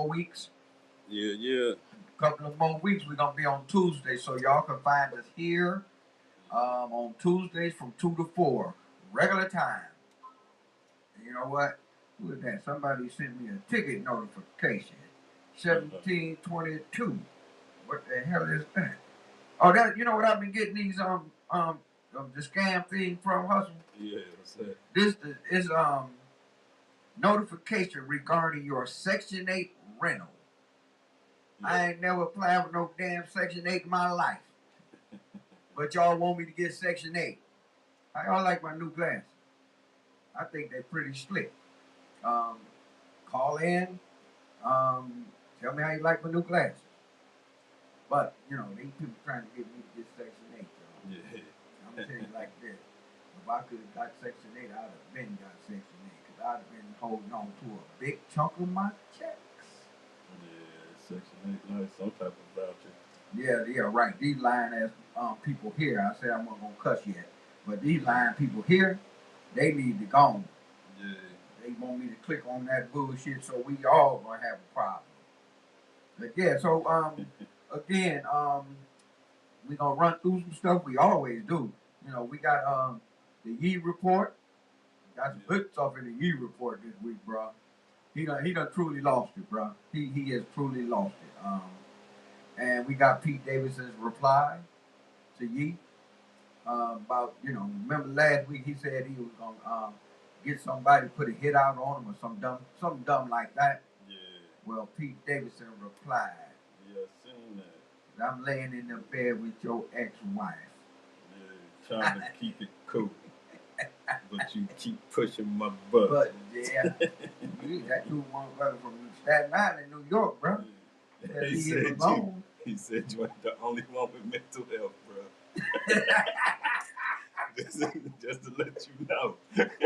more weeks. Yeah, yeah. Couple of more weeks. We're gonna be on Tuesday, so y'all can find us here on Tuesdays from 2 to 4, regular time. And you know what? Who is that? Somebody sent me a ticket notification. 1722. What the hell is that? Oh, that you know what I've been getting these the scam thing from Hustle. Yeah, what's that? This is notification regarding your Section 8 rental. Yeah. I ain't never applied for no damn Section 8 in my life. But y'all want me to get Section 8. How y'all like my new glasses? I think they're pretty slick. Call in. Tell me how you like my new glasses. But, you know, these people trying to get me to get Section 8, y'all. Yeah. I'm going to tell you like this. If I could have got Section 8, I'd have been got Section 8. Because I'd have been holding on to a big chunk of my checks. Yeah, Section 8, nice. Some type of voucher. Yeah, right. These lying ass people here, I said I'm not going to cuss yet. But these lying people here, they need to go. Yeah. They want me to click on that bullshit, so we all going to have a problem. But yeah, so again, we're gonna run through some stuff we always do. You know, we got the Yee report. Got some good stuff in the Yee report this week, bro. He done truly lost it, bro. He has truly lost it. And we got Pete Davidson's reply to Yee about, you know, remember last week he said he was gonna get somebody to put a hit out on him or something dumb like that. Yeah. Well, Pete Davidson replied. Yeah, seen that. I'm laying in the bed with your ex-wife. Yeah, trying to keep it cool. But you keep pushing my butt. But yeah, that dude motherfucker from Staten Island, New York, bro. Yeah, he said you ain't the only one with mental health, bro. just to let you know.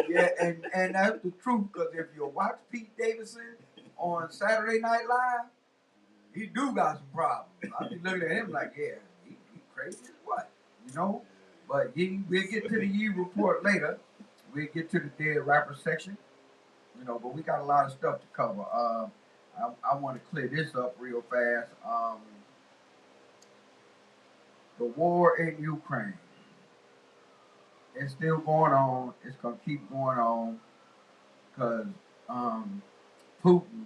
Yeah, and that's the truth, because if you watch Pete Davidson on Saturday Night Live, he do got some problems. I be looking at him like, yeah, he crazy as what, you know? But we'll get to the Yee report later. We'll get to the dead rapper section, you know. But we got a lot of stuff to cover. I want to clear this up real fast. The war in Ukraine, it's still going on. It's gonna keep going on because Putin.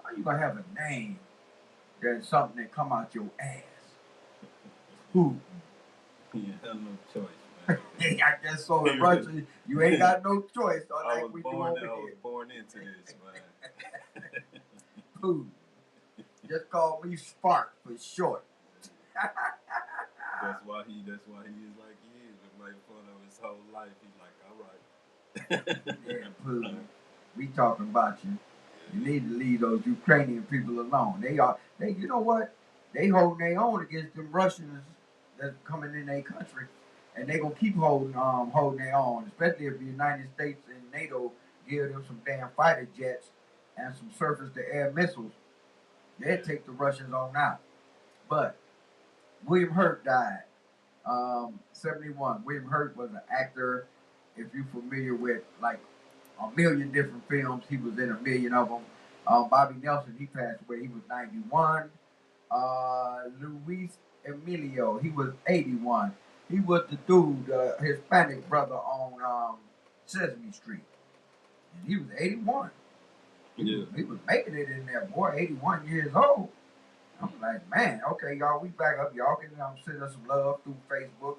How you gonna have a name that's something that come out your ass? Putin. You have no choice, man. I guess so. In Russia, you ain't got no choice. I was born into this, man. Putin. Just call me Spark for short. That's why he is like he is. We made fun of his whole life. He's like, all right. Yeah, Putin. We talking about you. You need to leave those Ukrainian people alone. They you know what? They holding their own against them Russians that's coming in their country. And they gonna keep holding their own, especially if the United States and NATO give them some damn fighter jets and some surface-to-air missiles. They'll take the Russians on out. But William Hurt died, 71. William Hurt was an actor. If you're familiar with like a million different films, he was in a million of them. Bobby Nelson, he passed away. He was 91. Luis Emilio, he was 81. He was the dude, Hispanic brother on Sesame Street. And he was 81. He was making it in there, boy, 81 years old. I'm like, man, okay, y'all, we back up. Y'all can send us some love through Facebook.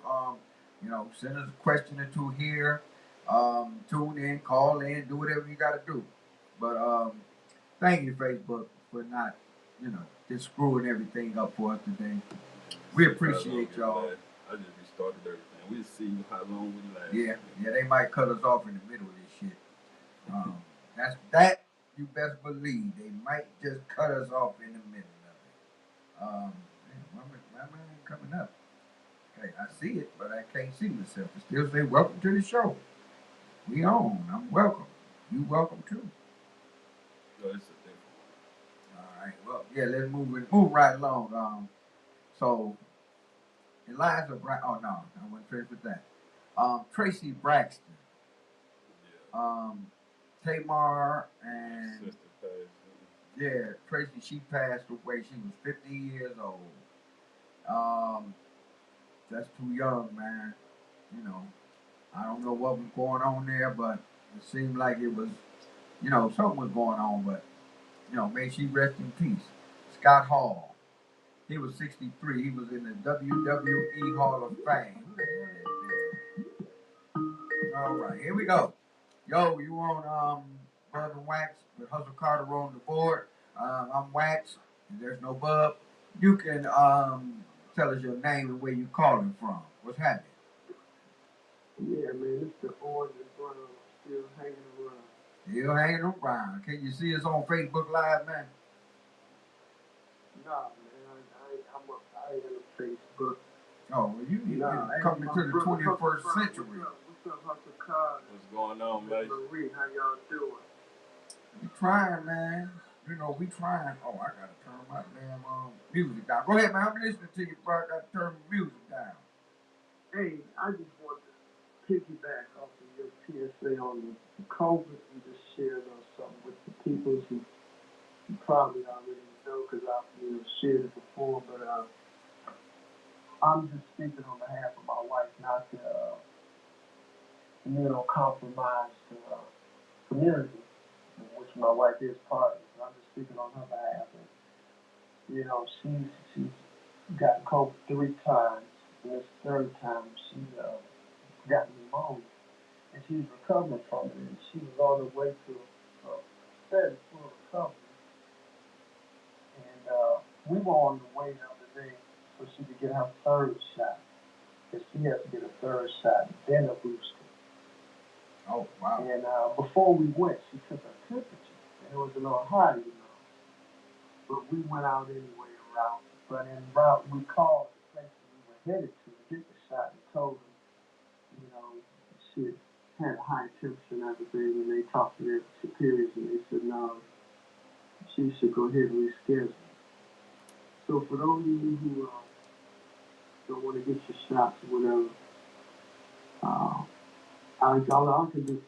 You know, send us a question or two here. Tune in, call in, do whatever you got to do. But thank you, Facebook, for not, you know, just screwing everything up for us today. We appreciate y'all. I just restarted everything. We'll see how long we last. Yeah, they might cut us off in the middle of this shit. That you best believe. They might just cut us off in the middle of it. My man ain't coming up. Okay, I see it, but I can't see myself. It still say welcome to the show. We on. I'm welcome. You welcome too. No, it's a different one. All right. Well, yeah, let's move right along. So Eliza oh no, I wasn't finished with that. Tracy Braxton. Yeah. Tamar and Yeah, Tracy, she passed away. She was 50 years old. Um, that's too young, man. You know, I don't know what was going on there, but it seemed like it was, something was going on. But may she rest in peace. Scott Hall. He was 63. He was in the WWE Hall of Fame. Who the hell is this? All right, here we go. Yo, you on Bub and Wax with Hustle Carter on the board. I'm Wax. And there's no Bub. You can tell us your name and where you calling from. What's happening? Yeah, man, it's the orange and brown still hanging around. Still hanging around. Can you see us on Facebook Live, man? Nah, man, I ain't on Facebook. Oh, well, you need to come into the 21st century. What's up, Hustle Carter? What's going on, man? Marie, how y'all doing? We trying, man. We trying. Oh, I gotta turn my damn music down. Go ahead, man. I'm listening to you, bro. I gotta turn the music down. Hey, I just wanted to piggyback off of your PSA on the COVID and just share something with the people who you probably already know because I've shared it before, but I'm just speaking on behalf of my wife, not the compromised community, which my wife is part of. So I'm just speaking on her behalf. And, she's gotten COVID 3 times, and this third time she got pneumonia, and she's recovering from it. And she was on her way to a fairly full recovery, and we were on the way the other day so she could get her third shot. Because she has to get a third shot, then a booster. Oh, wow. And before we went, she took her temperature, and it was a little high. But we went out anyway en route. But en route, we called the place we were headed to get the shot and told them, she had a high temperature and everything. And they talked to their superiors, and they said, no, she should go ahead and reschedule. So for those of you who don't want to get your shots or whatever, all I can do is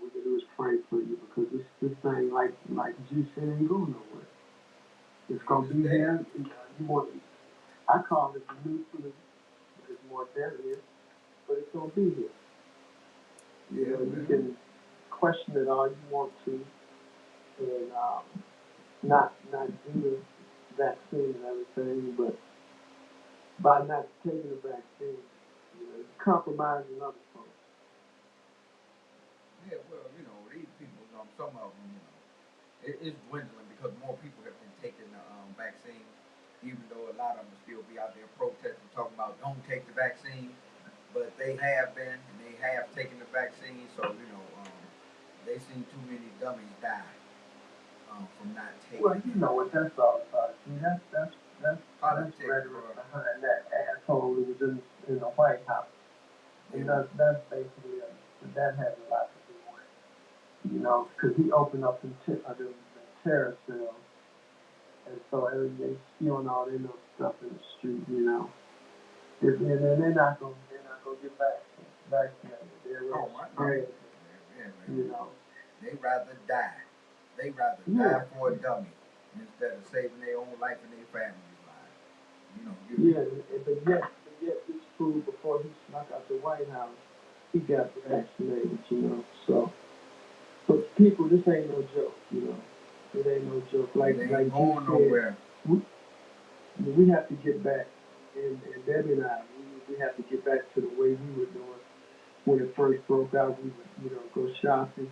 we can do is pray for you because this thing like you said ain't going nowhere. It's gonna be here. I call it the new flu, but it's more deadly. But it's gonna be here. You can question it all you want to, and not do the vaccine and everything, but by not taking the vaccine, you're compromising other folks. Yeah, well, these people, some of them, it's dwindling because more people have been taking the vaccine, even though a lot of them still be out there protesting, talking about don't take the vaccine. But they have been, and they have taken the vaccine, so, they've seen too many dummies die from not taking it. Well, you know what that's all about. See, that's rhetoric behind that asshole who was in the White House. And that's basically, that has a lot to do with, because he opened up the terror cell, and so they spewing all their little stuff in the street. And they're not gonna get vaccinated. They're scared. They rather die. They rather die for a dummy instead of saving their own life and their family's life. But yet this fool before he snuck out the White House, he got vaccinated. So, but people, this ain't no joke. It ain't no joke. Like going nowhere. We have to get back, and Debbie and I, we have to get back to the way we were doing when it first broke out. We would, go shopping.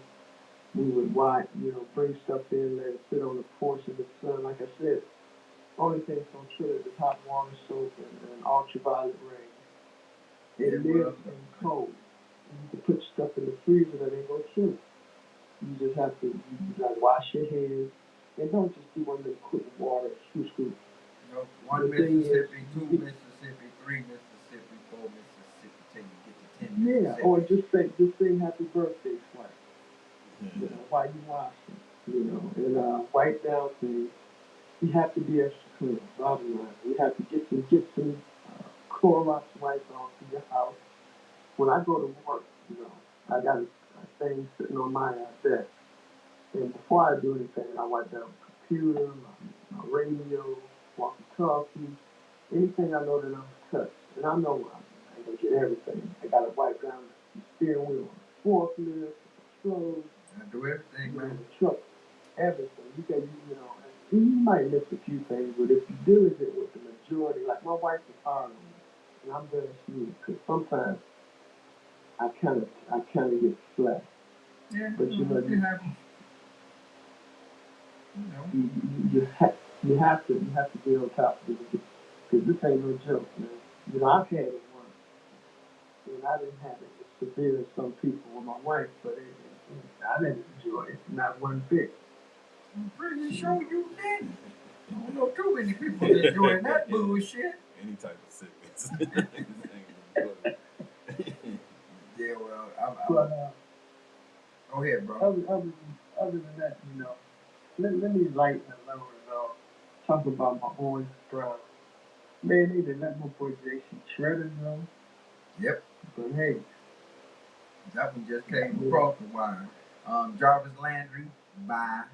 We would bring stuff in, let it sit on the porch in the sun. Like I said, only thing that's gonna kill it is hot water, soap, and ultraviolet rays. It lives in cold. You can put stuff in the freezer that ain't gonna kill it. You just have to wash your hands, and don't just do one of them quick water scoop. One Mississippi, two Mississippi, three Mississippi, four Mississippi, till you get to 10 Mississippi. Yeah, or just say happy birthday twice. While you washing, and wipe down things. You have to be extra clean. Bottom line, we have to get some Clorox wipes off to your house. When I go to work, I got a thing sitting on my desk. And before I do anything, I wipe down my computer, my radio, walkie-talkie, anything I know that I'm touched. And I know I ain't gonna get everything. I gotta wipe down the steering wheel on the forklift, the controls, I do everything, you know, man. the truck, everything. You can, you know, and you might miss a few things, but if you're diligent with the majority, like my wife is hard on me, and I'm very smooth, because sometimes I kind of get slack. Yeah, But you know, it happens. You know. you have to be on top of it because this ain't no joke, man. You know, I've had it once, and I didn't have it as severe as some people with my wife, but I didn't enjoy it, not one bit. I'm pretty sure you didn't. I don't know too many people enjoying that bullshit. Any type of sickness. This ain't gonna Yeah, well, But go ahead, bro. other than that, you know, let me lighten the load and talk about my Orange Brown. Man, they didn't let my boy Jason Shredder know, Yep, but hey, that one just came yeah, across the wire. Jarvis Landry, bye.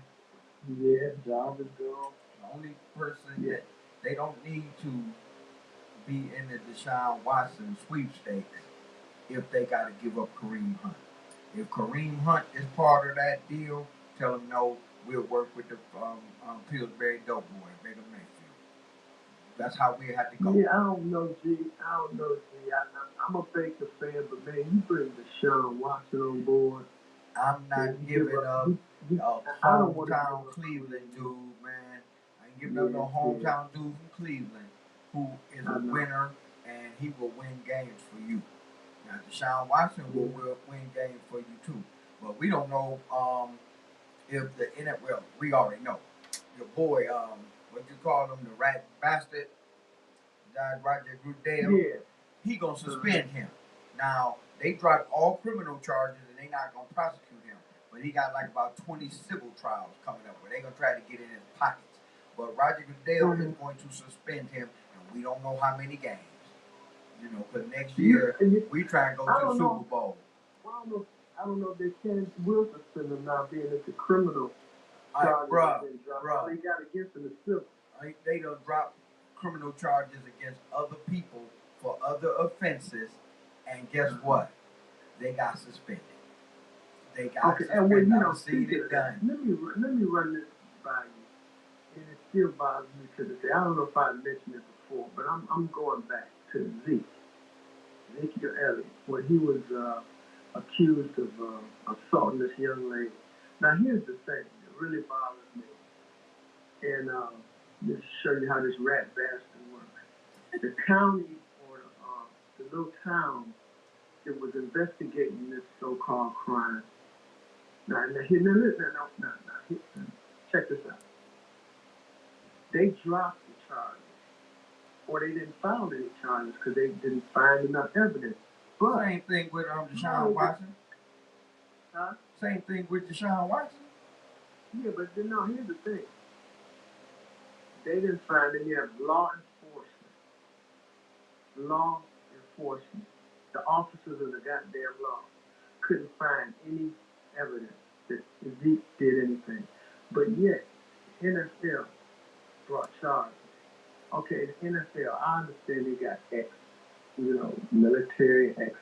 yeah, job is gone. The only person Yeah. that they don't need to be in the Deshaun Watson sweepstakes if they got to give up Kareem Hunt. If Kareem Hunt is part of that deal, tell them no. We'll work with the Pillsbury Dope Boy, Baker Mayfield. That's how we had to go. Yeah, I don't know, G. I don't know, G. I'm a Baker fan, but man, you bring Deshaun Watson on board. I'm not And giving up you, a I don't want to give hometown up Cleveland Kareem. dude, man. I ain't giving up no Yeah, hometown dude from Cleveland who is I a know. winner and he will win games for you. Now, Deshaun Watson will Yeah. win games for you too. But we don't know if the NFL, well, we already know. Your boy, what you call him, the rat bastard, Roger Goodell, Yeah. he gonna suspend him. Now, they dropped all criminal charges and they not gonna prosecute him. But he got like about 20 civil trials coming up where they gonna try to get in his pockets. But Roger Goodell is going to suspend him, and we don't know how many games. You know, because next year we try and go to the Super Bowl. Well, I don't know if they can will suspend him now being it's a criminal All right, charges bruh, have been dropped. All they got against him is civil. They done dropped criminal charges against other people for other offenses, and guess what? They got suspended. They got suspended. And when you know, I've seen it done. let me run this by you, and it still bothers me to this day. I don't know if I mentioned it before, but I'm going back to Ezekiel Elliott, when he was accused of assaulting this young lady. Now here's the thing that really bothers me, and just to show you how this rat bastard works. The county or the little town that was investigating this so-called crime. Now, check this out. They dropped the charges, or they didn't file any charges because they didn't find enough evidence. But same thing with Deshaun Watson. Huh? Same thing with Deshaun Watson. Yeah, but here's the thing. They didn't find any of law enforcement. Law enforcement. The officers of the goddamn law couldn't find any evidence that Zeke did anything. But yet, NFL brought charges. Okay, the NFL, I understand they got ex, military, ex,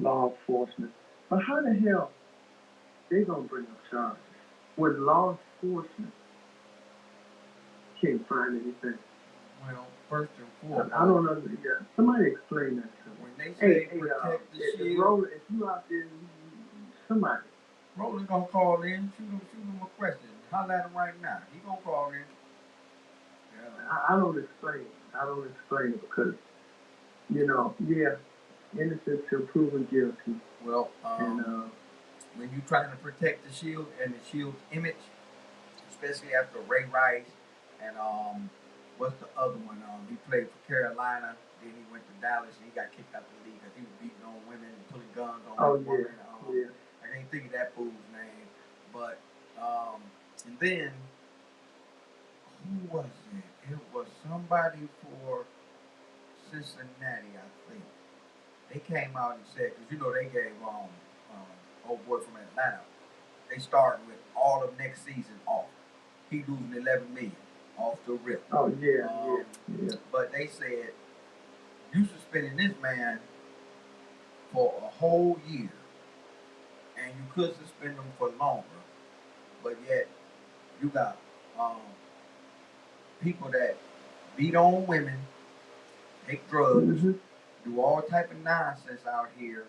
law enforcement. But how the hell they gonna bring up charges when law enforcement can't find anything? Well, first and foremost, I don't know. Yeah, somebody explain that to me. When they say protect the shield, Roland, if you out there, somebody. Roland gonna call in, shoot him a question. Holler at him right now. He gonna call in. Yeah. I don't explain it. I don't explain it because, innocent till proven guilty. Well, when you trying to protect the shield and the shield's image, especially after Ray Rice and what's the other one? He played for Carolina, then he went to Dallas and he got kicked out the league because he was beating on women and putting guns on women. I can't think of that fool's name, but and then who was it? It was somebody for Cincinnati, I think. They came out and said, because they gave old boy from Atlanta they starting with all of next season off. He losing 11 million off the rip. Oh yeah, But they said you suspending this man for a whole year, and you could suspend him for longer, but yet you got people that beat on women, take drugs, Mm-hmm. do all type of nonsense out here,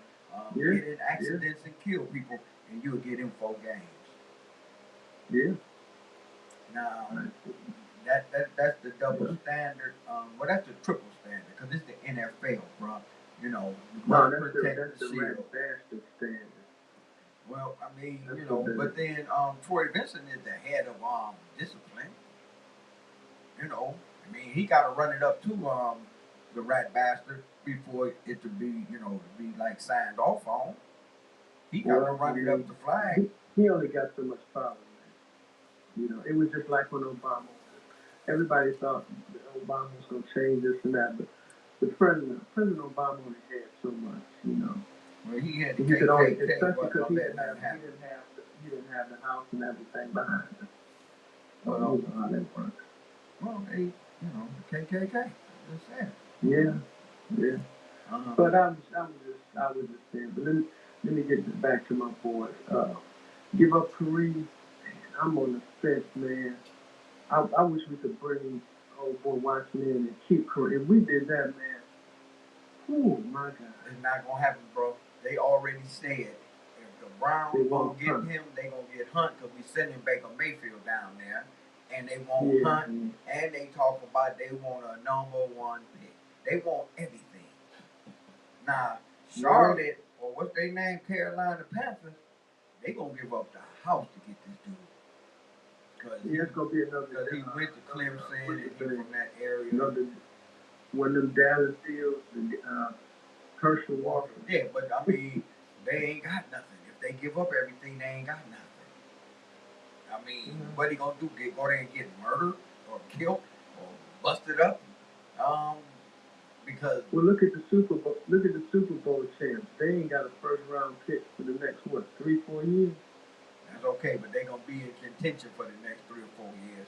Yeah. get in accidents and kill people, and you'll get in 4 games. Yeah. Now Right. that's the double standard. Well, that's the triple standard because it's the NFL, bro. You know, you No, must protect that's the the rat shield. bastard standard. Well, I mean, That's you what know, that but is. then Troy Vincent is the head of discipline. You know, I mean, he got to run it up to the rat bastard before it to be, you know, to be like signed off on. He got to Well, I run it up mean, the flag. he only got so much power, man. You know, it was just like when Obama. Everybody thought that Obama was going to change this and that, but President Obama only had so much, you know. Well, he had the He could only, KKK, especially wasn't because gonna let nothing happen. he didn't have the house and everything behind him. So Well, you know how that works. well, they, you know, the KKK. Just saying. Yeah. But I was just saying. But let me get back to my boy. Give up Kareem. Man, I'm on the fence, man. I wish we could bring old boy Watson in and keep Kareem. If we did that, man. Oh my God. It's not gonna happen, bro. They already said if the Browns gonna get him, they gonna get Hunt because we sending Baker Mayfield down there, and they want Hunt, and they talk about they want a #1 pick. They want everything. Now Charlotte or what's their name, Carolina Panthers, they gonna give up the house to get this dude. Cause it's gonna be another. Because he went to Clemson and he from that area. One of them Dallas deals, Herschel Walker. Yeah, but I mean, they ain't got nothing. If they give up everything, they ain't got nothing. I mean, what he gonna do? Go there and get murdered or killed or busted up? Because look at the Super Bowl. Look at the Super Bowl champs. They ain't got a first round pick for the next 3-4 years. That's okay, but they gonna be in contention for the next 3 or 4 years.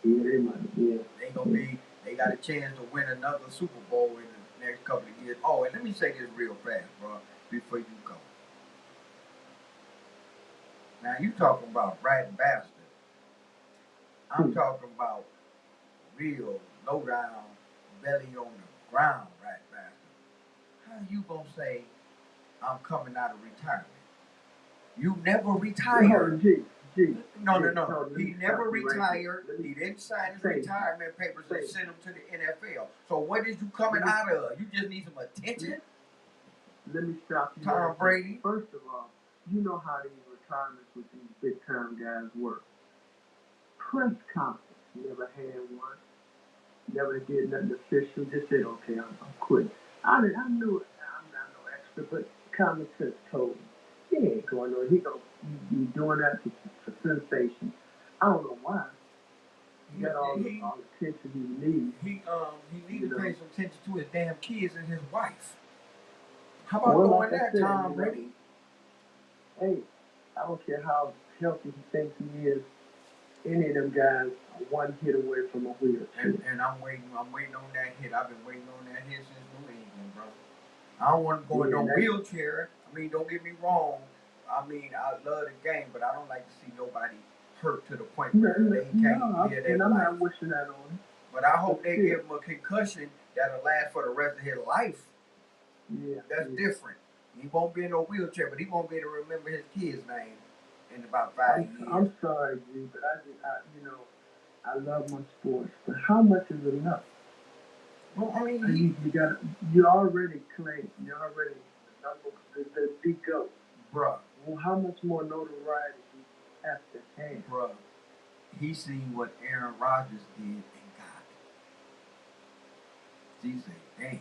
Yeah, they might. Yeah, they gonna be. They got a chance to win another Super Bowl in the next couple of years. Oh, and let me say this real fast, bro, before you go. Now you talking about rat bastard. I'm talking about real low down, belly on the ground rat bastard. How you gonna say I'm coming out of retirement? You never retired. No. He never retired. He didn't sign his retirement papers and send them to the NFL. So what is you coming out of? You just need some attention? Let me stop you. Tom Brady. First of all, you know how these retirements with these big time guys work. Press conference. Never had one. Never did nothing official. Just said, okay, I'm quitting. I knew it. I'm not no extra, but common sense told me. He ain't going on. He gonna be doing that for sensation. I don't know why. He got all the attention he needs. He needs to pay some attention to his damn kids and his wife. How about doing that, Tom Brady? Hey, I don't care how healthy he thinks he is. Any of them guys are one hit away from a wheelchair. And I'm waiting on that hit. I've been waiting on that hit since New England, bro. I don't want to go in no wheelchair. I mean, don't get me wrong. I mean, I love the game, but I don't like to see nobody hurt to the point where they can't hear their life. I'm not wishing that on him. But I hope they give him a concussion that'll last for the rest of his life. Yeah. That's different. He won't be in no wheelchair, but he won't be able to remember his kid's name in about 5 years. I'm sorry, G, but I love my sports, but how much is enough? Well, I mean, you already claim, the big GOAT. Bruh. Well, how much more notoriety do you have to have? Bruh, he seen what Aaron Rodgers did and got. He said, damn,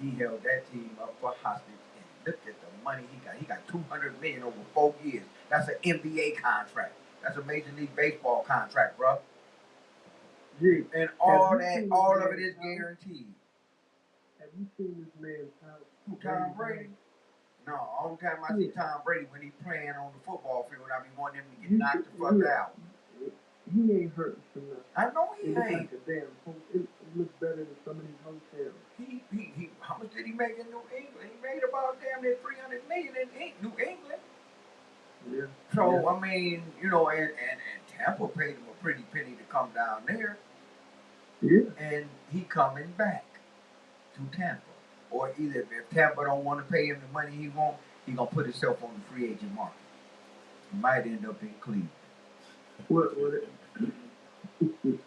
he held that team up for hostage and look at the money he got. He got $200 million over 4 years. That's an NBA contract. That's a Major League Baseball contract, bruh. Gee, and all of it is guaranteed. Have you seen this man's house? Tom Brady? No, only time I see Yeah. Tom Brady when he playing on the football field, I be wanting him to get You knocked should, the fuck yeah. out. He ain't hurting for nothing. I know he It looks ain't. like a damn home. It looks better than some of these hotels. He how much did he make in New England? He made about damn near 300 million in New England. Yeah. So Yeah. I mean, you know, and Tampa paid him a pretty penny to come down there, Yeah. and he coming back to Tampa. Or either if Tampa don't want to pay him the money he want, he gonna put himself on the free agent market. He might end up in Cleveland What?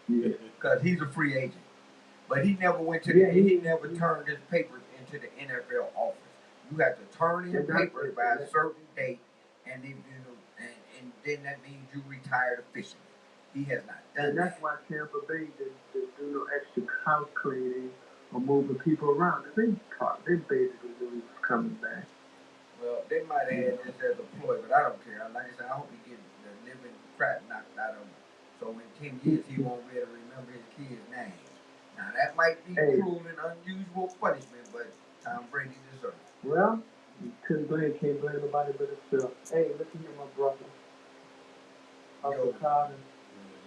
Yeah. because he's a free agent. But he never went to the. Yeah. He never turned his papers into the NFL office. You have to turn in papers by a certain date, and then and then that means you retired officially. He has not done And that's that. why Tampa Bay didn't do no extra house cleaning or moving people around. They basically knew he was coming back. Well, they might have had this as a ploy, but I don't care. Like I said, I hope he gets the living crap knocked out of him. So in 10 years, he won't be able to remember his kid's name. Now, that might be cruel and unusual punishment, but Tom Brady deserves it. Well, can't blame nobody but himself. Hey, listen here, my brother. Uncle Carter.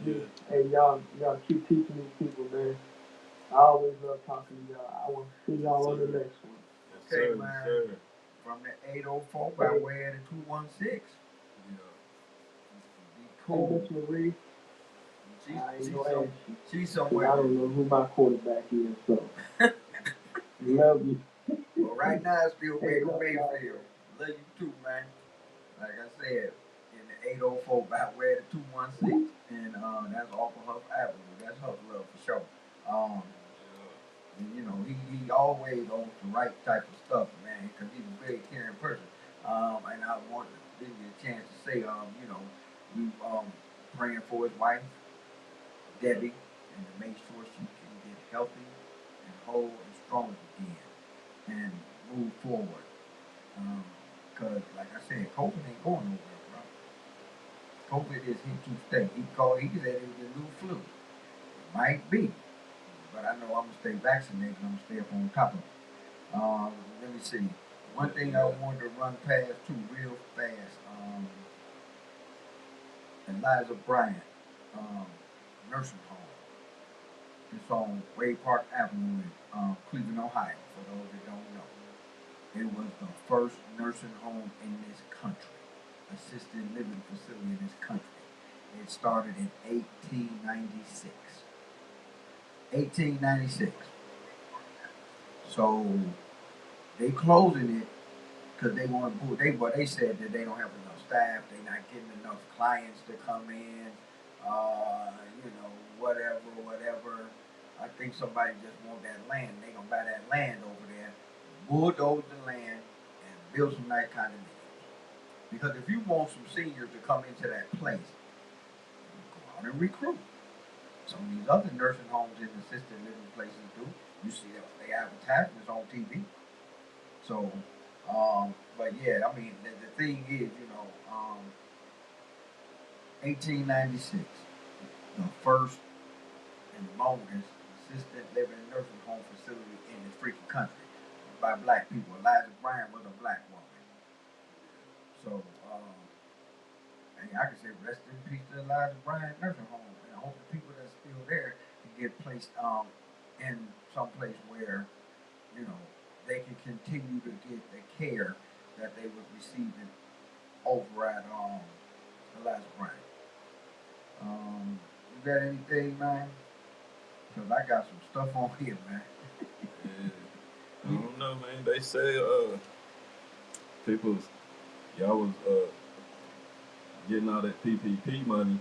Yeah. Hey, y'all keep teaching these people, man. I always love talking to y'all. I want to see y'all on the next one. Yes, Okay, sir. man. Yes, sir. From the 804 by way of the 216. Yeah. Be Hey, cool. Miss Marie, I ain't gonna ask you. She's 'Cause somewhere. I don't know who my quarterback is, so love you. Well, right now it's still Hey, Baker love y'all. Mayfield. Love you too, man. Like I said, in the 804 by way of the 216. And that's off of Huff Avenue. That's Huff Love for sure. Um, and, you know, he always owns the right type of stuff, man, because he's a very caring person. And I want to give you a chance to say, you know, we praying for his wife, Debbie, and to make sure she can get healthy and whole and strong again and move forward. Because, like I said, COVID ain't going nowhere, bro. COVID is here to stay. He said it was a new flu. It might be, but I know I'm going to stay vaccinated and I'm going to stay up on top of it. Let me see. One thing I wanted to run past too real fast. Eliza Bryant, nursing home. It's on Wade Park Avenue in Cleveland, Ohio, for those that don't know. It was the first nursing home in this country, assisted living facility in this country. It started in 1896. 1896. So they closing it because they want to. They said that they don't have enough staff. They're not getting enough clients to come in. You know, whatever. I think somebody just want that land. They gonna buy that land over there, bulldoze the land, and build some nice condominiums. Because if you want some seniors to come into that place, go out and recruit. Some of these other nursing homes and assisted living places do. You see they advertisements on TV. So, but yeah, I mean, the thing is, you know, 1896, the first and longest assisted living nursing home facility in this freaking country by black people. Eliza Bryant was a black woman. So, and I can say rest in peace to Eliza Bryant nursing home. And I hope the people that's still there can get placed in some place where, you know, they can continue to get the care that they were receiving over at Eliza Bryant. You got anything, man? Cause I got some stuff on here, man. Yeah. I don't know, man. They say people, y'all was getting all that PPP money,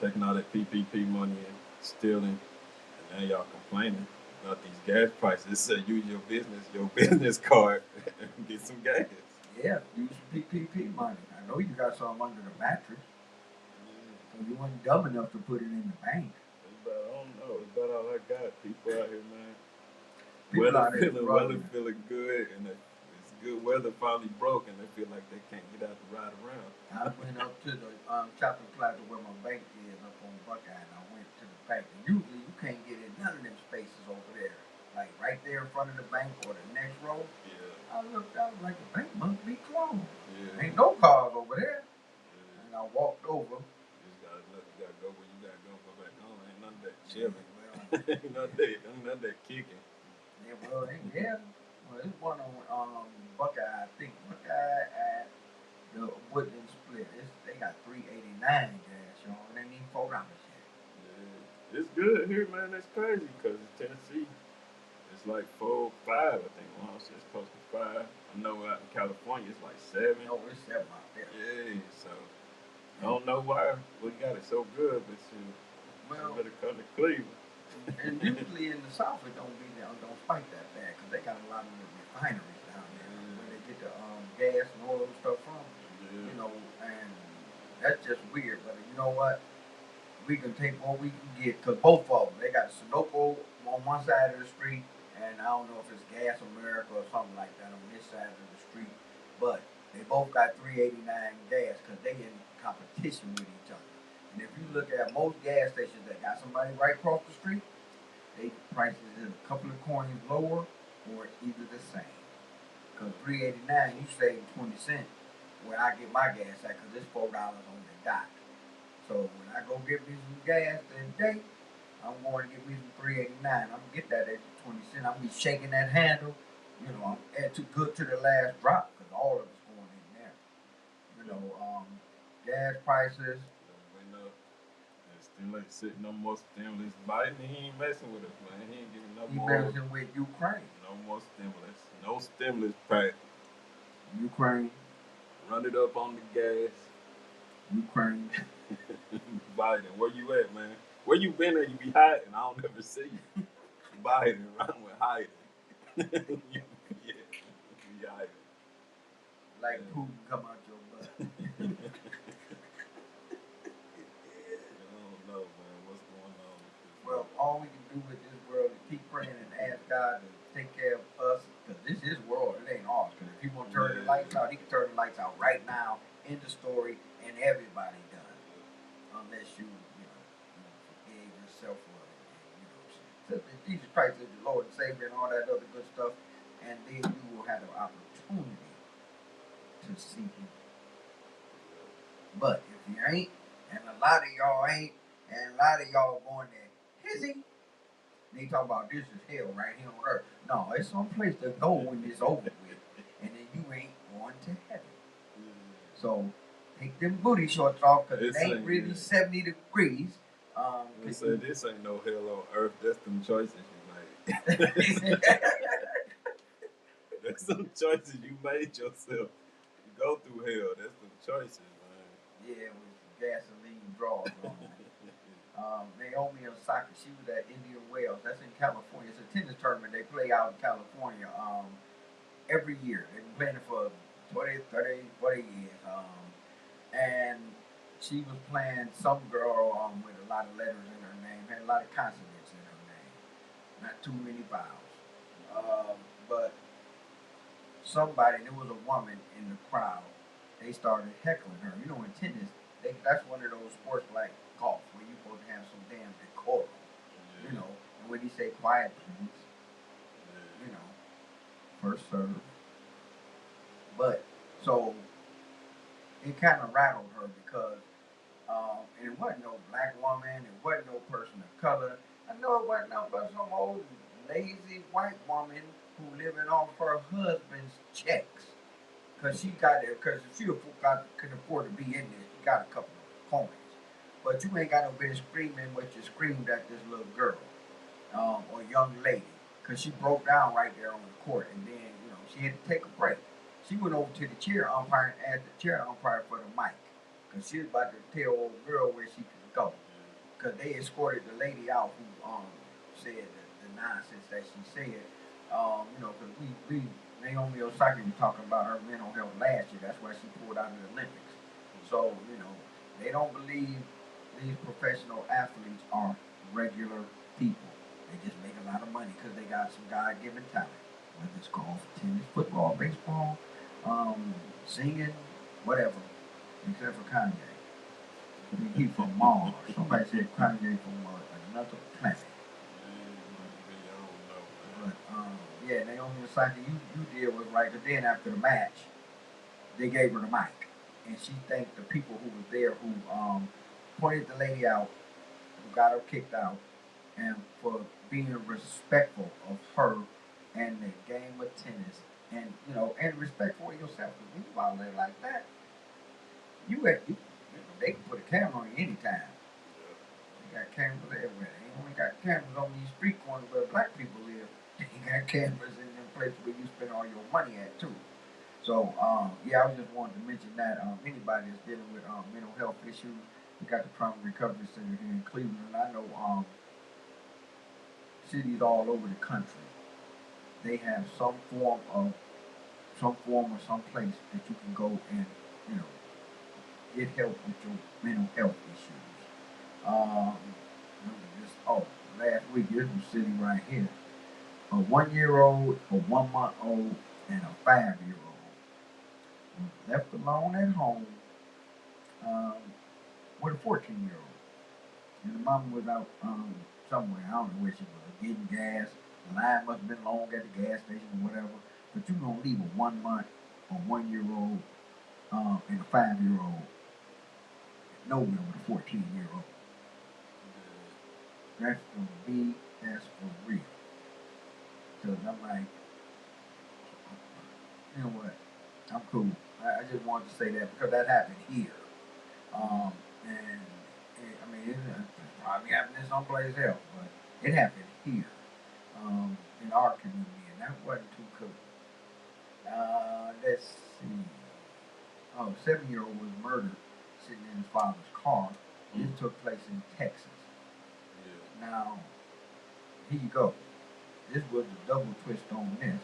taking all that PPP money and stealing, and now y'all complaining about these gas prices. It said use your business card and get some gas. Yeah, use PPP money. I know you got some under the mattress, so you weren't dumb enough to put it in the bank. I don't know. It's about all I got. People out here, man. People out here Weather feeling good, and it's good weather finally broke, and they feel like they can't get out to ride around. I went up to the shopping plaza where my bank is up on Buckeye, and I went to the bank. And usually you can't get in none of them spaces over there, like right there in front of the bank or the next row. Yeah. I looked out like the bank must be closed. Yeah. Ain't no cars over there. Yeah. And I walked over. You gotta go where you gotta go back home. Ain't none of that chilling. Well, ain't none of that kicking. yeah. Well, it's one on Buckeye. I think Buckeye at the Woodland Split. They got $3.89 gas, y'all. It ain't even $4 yet. Yeah. It's good here, man. That's crazy because in Tennessee, it's like 4, 5. I think Lawrence is close to 5. I know out in California it's like 7. No, it's 7 out there. Yeah, so I don't know why we got it so good, but you better come to Cleveland. And usually in the South it don't spike that bad because they got a lot of the refineries down there where they get the gas and oil and stuff from. Yeah. You know, and that's just weird. But you know what? We can take what we can get because both of them, they got Sunoco on one side of the street, and I don't know if it's Gas America or something like that on this side of the street, but they both got $3.89 gas because they in competition with each other. And if you look at most gas stations that got somebody right across the street, they prices is a couple of coins lower or either the same. Because $3.89, you save 20 cents where I get my gas at because it's $4 on the dot. So when I go get me some gas today, I'm going to get me some $3.89. I'm gonna get that extra 20 cents. I'm gonna be shaking that handle. You know, I'm add too good to the last drop because all of it's going in there. You know, gas prices. Still ain't sitting no more stimulus. Biden, he ain't messing with us, man. He ain't giving no He more. messing with Ukraine. No more stimulus. No stimulus pack. Ukraine. Run it up on the gas. Ukraine. Biden, where you at, man? Where you been at? You be hiding. I don't ever see you. Biden, run with hiding. Yeah, you hiding. Like Putin come out your butt. I don't know, man. What's going on? Well, all we can do with this world is keep praying and ask God to take care of us, because this is world, it ain't ours. Because if he want to turn the lights out, he can turn the lights out right now, in the story, and everybody done. Unless you forgave yourself for it, accepted Jesus Christ as your Lord and Savior and all that other good stuff, and then you will have the opportunity to see him. But if you ain't, and a lot of y'all ain't, and a lot of y'all going there, is he? They talk about this is hell right here on earth. No, it's some place to go when it's over with, and then you ain't going to heaven. So take them booty shorts off because it ain't really 70 degrees. They say this ain't no hell on earth. That's them choices you made. That's some choices you made yourself. You go through hell. That's them choices, man. Yeah, with gasoline draws on. Naomi Osaka, she was at Indian Wells. That's in California. It's a tennis tournament they play out in California every year. They've been playing it for 20, 30, 40 years. And she was playing some girl with a lot of letters in her name, had a lot of consonants in her name, not too many vowels. But somebody, there was a woman in the crowd, they started heckling her. You know, in tennis, that's one of those sports like golf where you're supposed to have some damn decorum. Yeah. You know, and when you say quiet, please, you know, first serve. But so it kind of rattled her because and it wasn't no black woman, it wasn't no person of color. I know it wasn't no but some old lazy white woman who living off her husband's checks. Because she got it, because if she can afford to be in there, she got a couple of coins. But you ain't got no business screaming what you screamed at this little girl or young lady. Because she broke down right there on the court. And then, she had to take a break. She went over to the chair umpire and asked the chair umpire for the mic. Because she was about to tell old girl where she could go. Because they escorted the lady out who said the nonsense that she said. Because we Naomi Osaka was talking about her mental health last year. That's why she pulled out of the Olympics. So, they don't believe these professional athletes are regular people. They just make a lot of money because they got some God-given talent. Whether it's golf, tennis, football, baseball, singing, whatever. Except for Kanye. I think he's from Mars. Somebody said Kanye from another planet. But Yeah, Naomi Osaka, you did was right. But then after the match, they gave her the mic, and she thanked the people who were there who pointed the lady out, who got her kicked out, and for being respectful of her and the game of tennis, and and respectful of yourself. Because when you violate like that, they can put a camera on you anytime. They got cameras everywhere. They ain't only got cameras on these street corners where black people live. They got cameras in them places where you spend all your money at too. So, yeah, I was just wanted to mention that anybody that's dealing with mental health issues, we got the Trauma Recovery Center here in Cleveland. And I know cities all over the country, they have some form or some place that you can go and you know get help with your mental health issues. Last week this was sitting right here. A 1 year old, a 1 month old, and a 5 year old left alone at home with a 14 year old. And the mama was out somewhere, I don't know where she was, getting gas. The line must have been long at the gas station or whatever. But you gonna leave a 1 month, a 1 year old, and a 5 year old nowhere with a 14 year old. That's for me, that's for real. Because I'm like, you know what? I'm cool. I just wanted to say that because that happened here. I mean, it's probably happening someplace else, but it happened here in our community, and that wasn't too cool. Let's see. Oh, 7 year old was murdered sitting in his father's car. This took place in Texas. Yeah. Now, here you go. This was the double twist on this.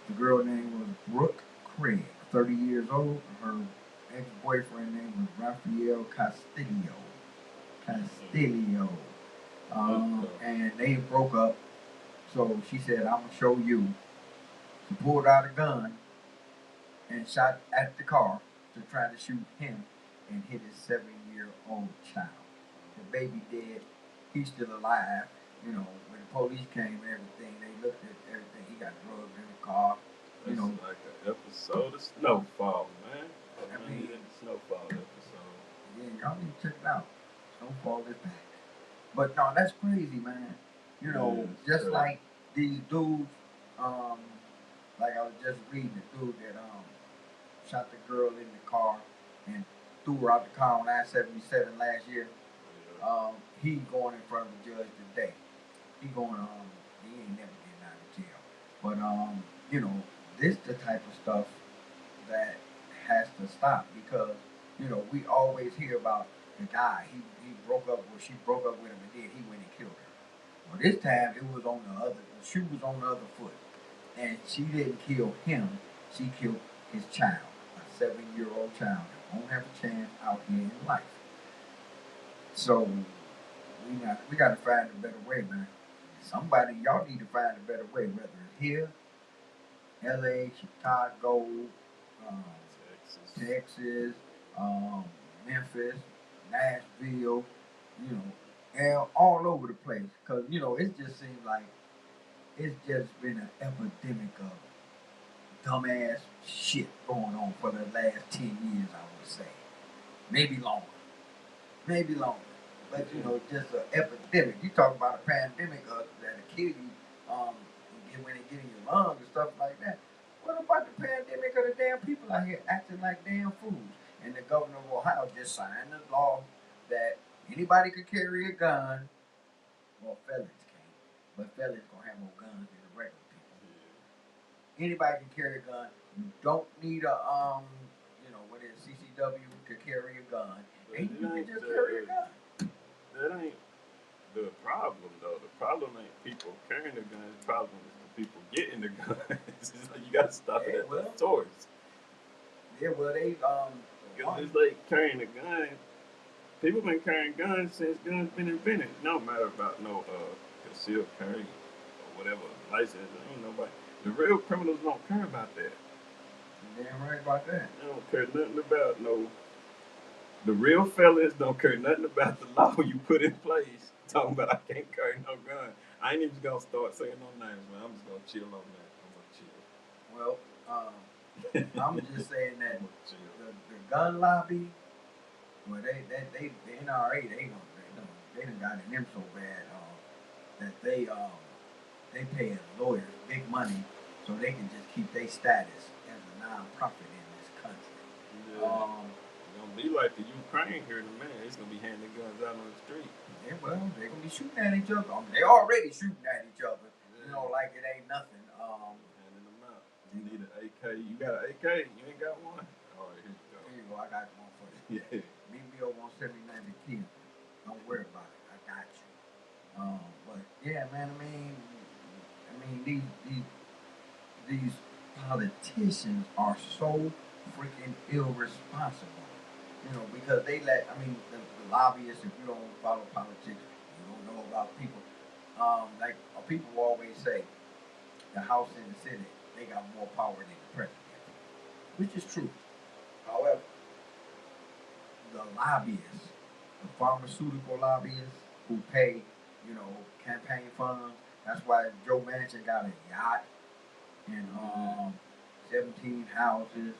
The girl name was Brooke Craig, 30 years old. Her ex-boyfriend name was Rafael Castillo. And they broke up. So she said, "I'm gonna show you." She pulled out a gun and shot at the car to try to shoot him and hit his 7 year old child. The baby dead. He's still alive. When the police came and everything, they looked at everything. He got drugged in the car. It's like an episode of Snowfall, man. I mean, Snowfall episode. Yeah, y'all need to check it out. Snowfall is back. But no, that's crazy, man. Just crazy. Like these dudes, like I was just reading the dude that shot the girl in the car and threw her out the car on I-77 last year. He going in front of the judge today. He ain't never getting out of jail. But this the type of stuff that has to stop because we always hear about the guy. He broke up with she broke up with him and then he went and killed her. Well, this time the shoe was on the other foot, and she didn't kill him. She killed his child, a 7 year old child that won't have a chance out here in life. So we got to find a better way, man. Somebody, y'all need to find a better way, whether it's here, L.A., Chicago, Texas, Memphis, Nashville, and all over the place. Because, it just seems like it's just been an epidemic of dumbass shit going on for the last 10 years, I would say. Maybe longer. But, just an epidemic. You talk about a pandemic that'll kill you when it get in your lungs and stuff like that. What about the pandemic of the damn people out here acting like damn fools? And the governor of Ohio just signed a law that anybody could carry a gun. Well, felons can't, but felons gonna have more guns than the regular people. Anybody can carry a gun. You don't need a CCW to carry a gun. And you can just carry a gun. That ain't the problem, though. The problem ain't people carrying the gun. The problem is the people getting the gun. You got to stop it at the source. Yeah, well, because it's like carrying a gun. People been carrying guns since guns been invented. No matter about no concealed carry or whatever license. Ain't nobody. The real criminals don't care about that. You're damn right about that. They don't care nothing about no. The real fellas don't care nothing about the law you put in place. Talking about I can't carry no gun. I ain't even gonna start saying no names, man. I'm just gonna chill on that. I'm gonna chill. Well, I'm just saying that I'm gonna chill. the gun lobby, well, the NRA, they done got in them so bad, that they pay lawyers big money so they can just keep their status as a non-profit in this country. Yeah. It's gonna be like the Ukraine here in a minute. It's gonna be handing guns out on the street. Yeah, well, they're gonna be shooting at each other. I mean, they already shooting at each other. You know, like it ain't nothing. Handing them out. You need an AK. You got an AK? You ain't got one? All right, here you go. Here you go. I got one for you. Yeah. Meet me over on 79 to King. Don't worry about it. I got you. But yeah, man. I mean, these politicians are so freaking irresponsible. You know, because they let. I mean, the lobbyists. If you don't follow politics, you don't know about people. Like people always say, the House and the Senate, they got more power than the president, which is true. However, the lobbyists, the pharmaceutical lobbyists who pay, campaign funds. That's why Joe Manchin got a yacht and 17 houses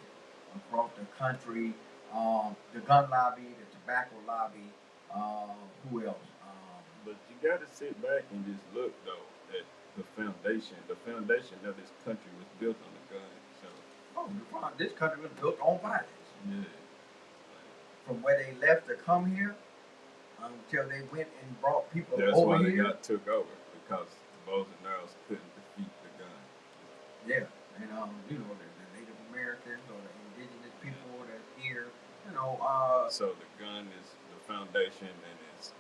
across the country. The gun lobby, the tobacco lobby. Who else? But you got to sit back and just look though at the foundation. The foundation of this country was built on the gun. So This country was built on violence. yeah, From where they left to come here until they went and brought people that's over why they here. got took over because the bows and arrows couldn't defeat the gun. Yeah, and the Native Americans or the indigenous people that's here. So the gun is the foundation, and it's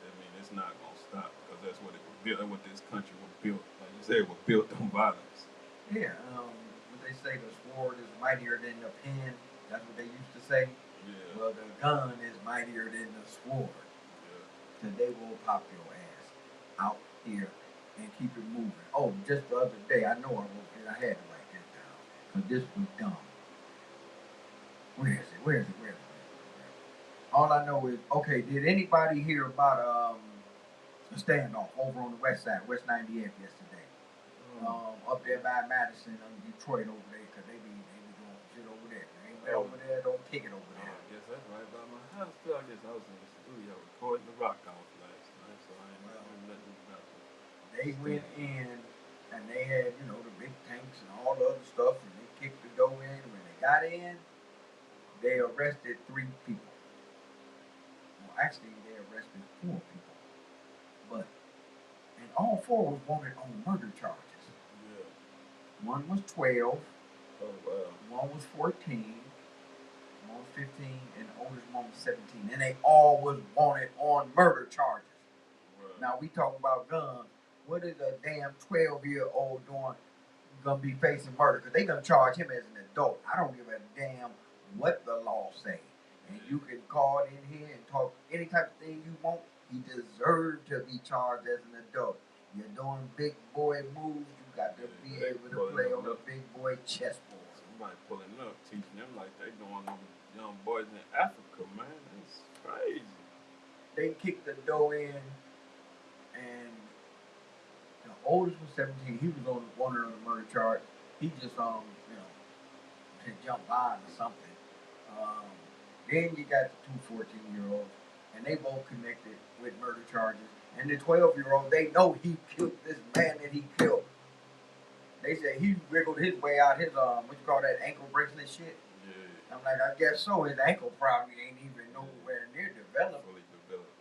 not gonna stop because that's what it was built. That's what this country was built. Like you said, it was built on violence. Yeah, what they say, the sword is mightier than the pen. That's what they used to say. Yeah. Well, the gun is mightier than the sword. Yeah. And they will pop your ass out here and keep it moving. Oh, just the other day, I know I had to write this down because this was dumb. Where is it? Where is it? Where is it? All I know is, okay, did anybody hear about a standoff over on the west side, West 90th yesterday? Up there by Madison, Detroit over there, because they be doing shit over there. They ain't over there, don't kick it over there. I guess that's right by my house too. I guess I was in the studio recording the rock off last night, so I ain't nothing about it. They went in and they had, the big tanks and all the other stuff, and they kicked the door in. When they got in, they arrested 3 people. Well, actually, they arrested 4 people. And all 4 was wanted on murder charges. Yeah. One was 12. Oh wow. One was 14. One was 15, and the oldest one was 17. And they all was wanted on murder charges. Right. Now we talking about guns. What is a damn 12-year-old doing? Gonna be facing murder because they gonna charge him as an adult. I don't give a damn what the law say. And you can call in here and talk any type of thing you want. He deserves to be charged as an adult. You're doing big boy moves. You got to be able to play on the big boy chessboard. Somebody pulling up, teaching them like they doing them young boys in Africa, man. It's crazy. They kicked the door in, and the oldest was 17. He was on one of the murder charge. He just just jumped on or something. Then you got the 2 14-year-olds, and they both connected with murder charges. And the 12-year-old, they know he killed this man that he killed. They say he wiggled his way out his ankle bracelet shit. Yeah. I'm like, I guess so. His ankle probably ain't even nowhere near developed. Fully developed.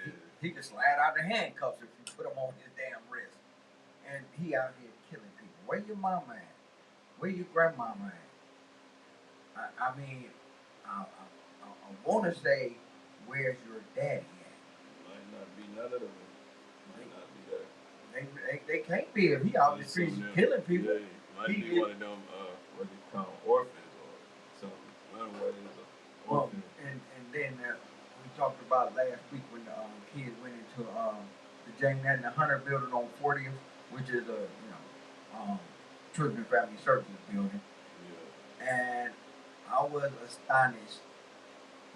Yeah. He could slide out the handcuffs if you put them on his damn wrist. And he out here killing people. Where your mama at? Where your grandmama at? I want to say, where's your daddy at? Might not be none of them. Might not be that. They can't be if he out the streets killing people. Yeah, might be one of them, what they call orphans or something. I don't know what it is. Orphan. And then we talked about last week when the kids went into the Jane and the Hunter building on 40th, which is a Children and Family Services building. Yeah. And I was astonished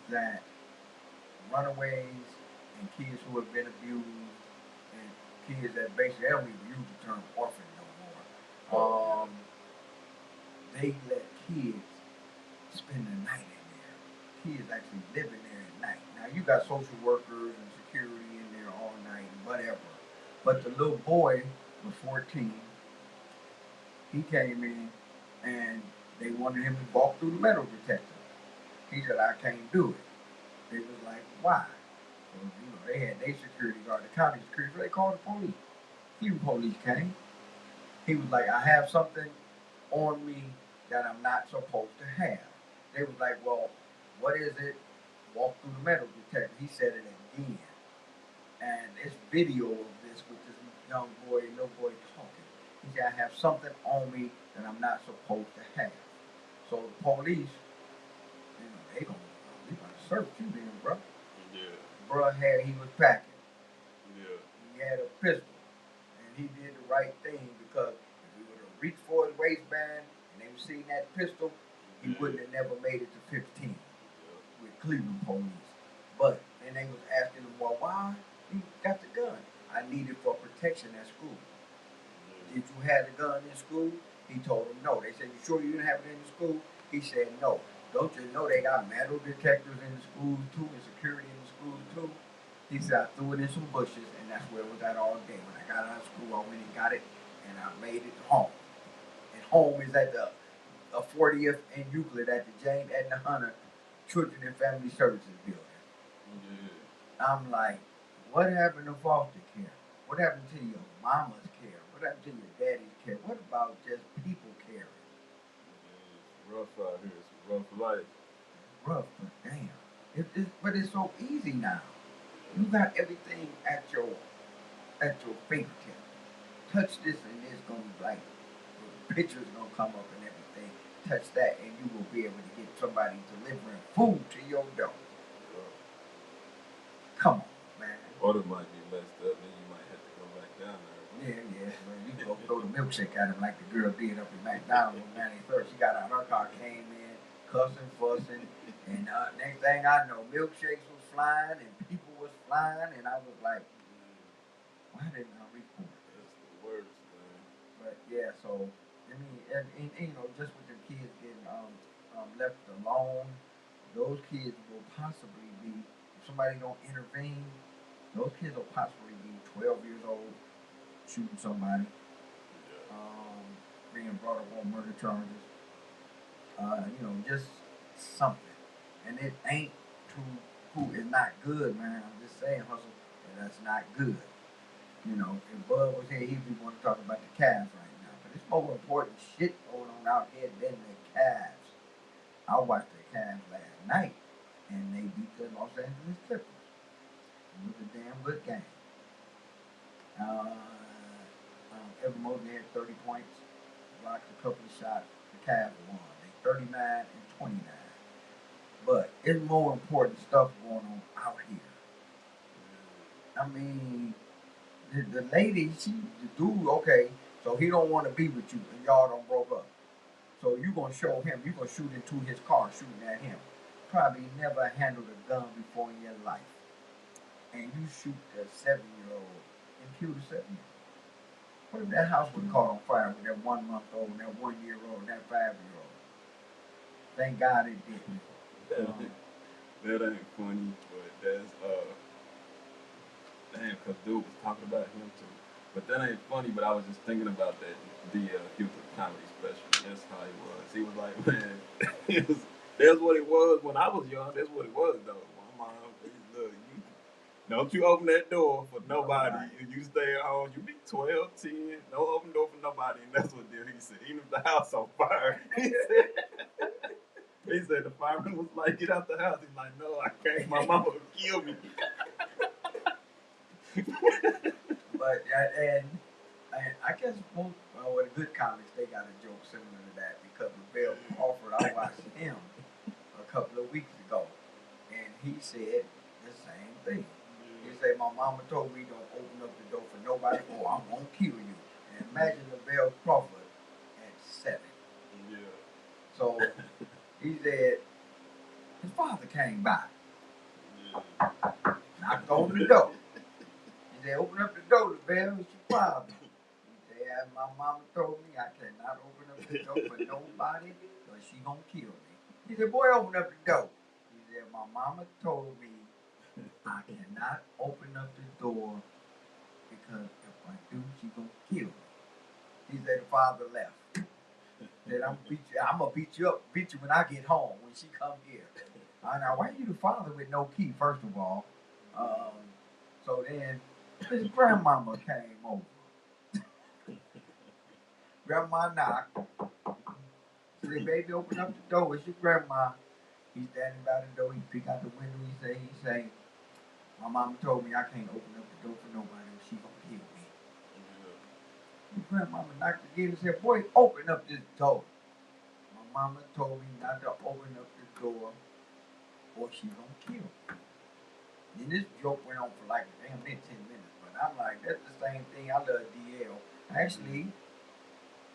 that runaways and kids who have been abused and kids that basically, they don't even use the term orphan no more. They let kids spend the night in there. Kids actually living there at night. Now you got social workers and security in there all night and whatever. But the little boy was 14. He came in and they wanted him to walk through the metal detector. He said, I can't do it. They was like, why? So, they had their security guard, the county security, so they called the police. Cleveland police came. He was like, I have something on me that I'm not supposed to have. They was like, well, what is it? Walk through the metal detector. He said it again. And it's video of this with this young boy, little boy talking. He said, I have something on me that I'm not supposed to have. So the police, they gonna search you then, bro. Yeah. Bro he was packing. Yeah. He had a pistol. And he did the right thing because if he would have reached for his waistband and they would seen that pistol, he wouldn't have never made it to 15 with Cleveland police. But then they was asking him, well, why you got the gun? I need it for protection at school. Did you have the gun in school? He told them no. They said, you sure you didn't have it in the school? He said no. Don't you know they got metal detectors in the schools too and security in the schools too? He said, I threw it in some bushes and that's where it was at all day. When I got out of school, I went and got it and I made it home. And home is at the 40th and Euclid at the James Edna Hunter Children and Family Services building. Yeah. I'm like, what happened to foster care? What happened to your mama's care? What happened to your daddy's care? What about just people caring? It's rough out here. It's a rough life. Rough, but damn. But it's so easy now. You got everything at your fingertip. Touch this and it's gonna be like the picture's gonna come up and everything. Touch that and you will be able to get somebody delivering food to your door. Come on, man. Or it might be messed up, then you might have to go back down there. Yeah. Man, you go throw the milkshake at him like the girl did up in McDonald's on 93rd. She got out her car, came in, cussing, fussing, and next thing I know, milkshakes was flying and people was flying, and I was like, why didn't I report? That's the worst, man. But yeah, so I mean, and just with the kids getting left alone, those kids will possibly be, if somebody don't intervene, those kids will possibly be 12 years old, shooting somebody, being brought up on murder charges, just something. And it ain't it's not good, man. I'm just saying, Hustle, that's not good. If Bud was here, he'd be want to talk about the Cavs right now. But it's more important shit going on out here than the Cavs. I watched the Cavs last night, and they beat the Los Angeles Clippers. It was a damn good game. Evan Mobley had 30 points, blocked a couple of shots. The Cavs won. They 39 and 29. But it's more important stuff going on out here. I mean, the lady, the dude, okay, so he don't want to be with you, and y'all don't broke up. So you gonna show him, you gonna shoot into his car, shooting at him. Probably never handled a gun before in your life. And you shoot a 7-year-old and kill the 7-year-old. What if that house would have caught on fire with that 1-month-old, and that 1-year-old, and that 5-year-old? Thank God it didn't. That ain't funny, but that's damn, cause dude was talking about him too. But that ain't funny. But I was just thinking about that YouTube comedy special. That's how he was. He was like, man, that's what it was when I was young. That's what it was though. My mom, look, don't you open that door for nobody. If you stay at home, you be 12, 10. Don't open the door for nobody. And that's what he said. Even if the house on fire, he said the fireman was like, get out the house. He's like, no, I can't. My mama would kill me. But I guess most with the good comics, they got a joke similar to that because of Bill Crawford. I watched him a couple of weeks ago, and he said the same thing. He said, my mama told me don't open up the door for nobody, or I'm gonna kill you. And imagine the Bill Crawford at 7. Yeah. So he said his father came by, knocked on the door. He said, open up the door, LaBelle. It's your father. He said, "Yeah, my mama told me I cannot open up the door for nobody because she gonna kill me." He said, boy, open up the door. He said, my mama told me I cannot open up the door because if I do, she gonna kill me. He said the father left. Said I'm gonna beat you up, beat you when I get home when she come here. Now why you the father with no key? First of all, so then his grandmama came over. Grandma knocked. Said, baby, open up the door. It's your grandma. He's standing by the door. He peek out the window. He say, my mama told me I can't open up the door for nobody. She gonna kill me. His grandmama knocked again and said, boy, open up this door. My mama told me not to open up the door or she gonna kill me. And this joke went on for like damn near 10 minutes. But I'm like, that's the same thing. I love DL. Actually,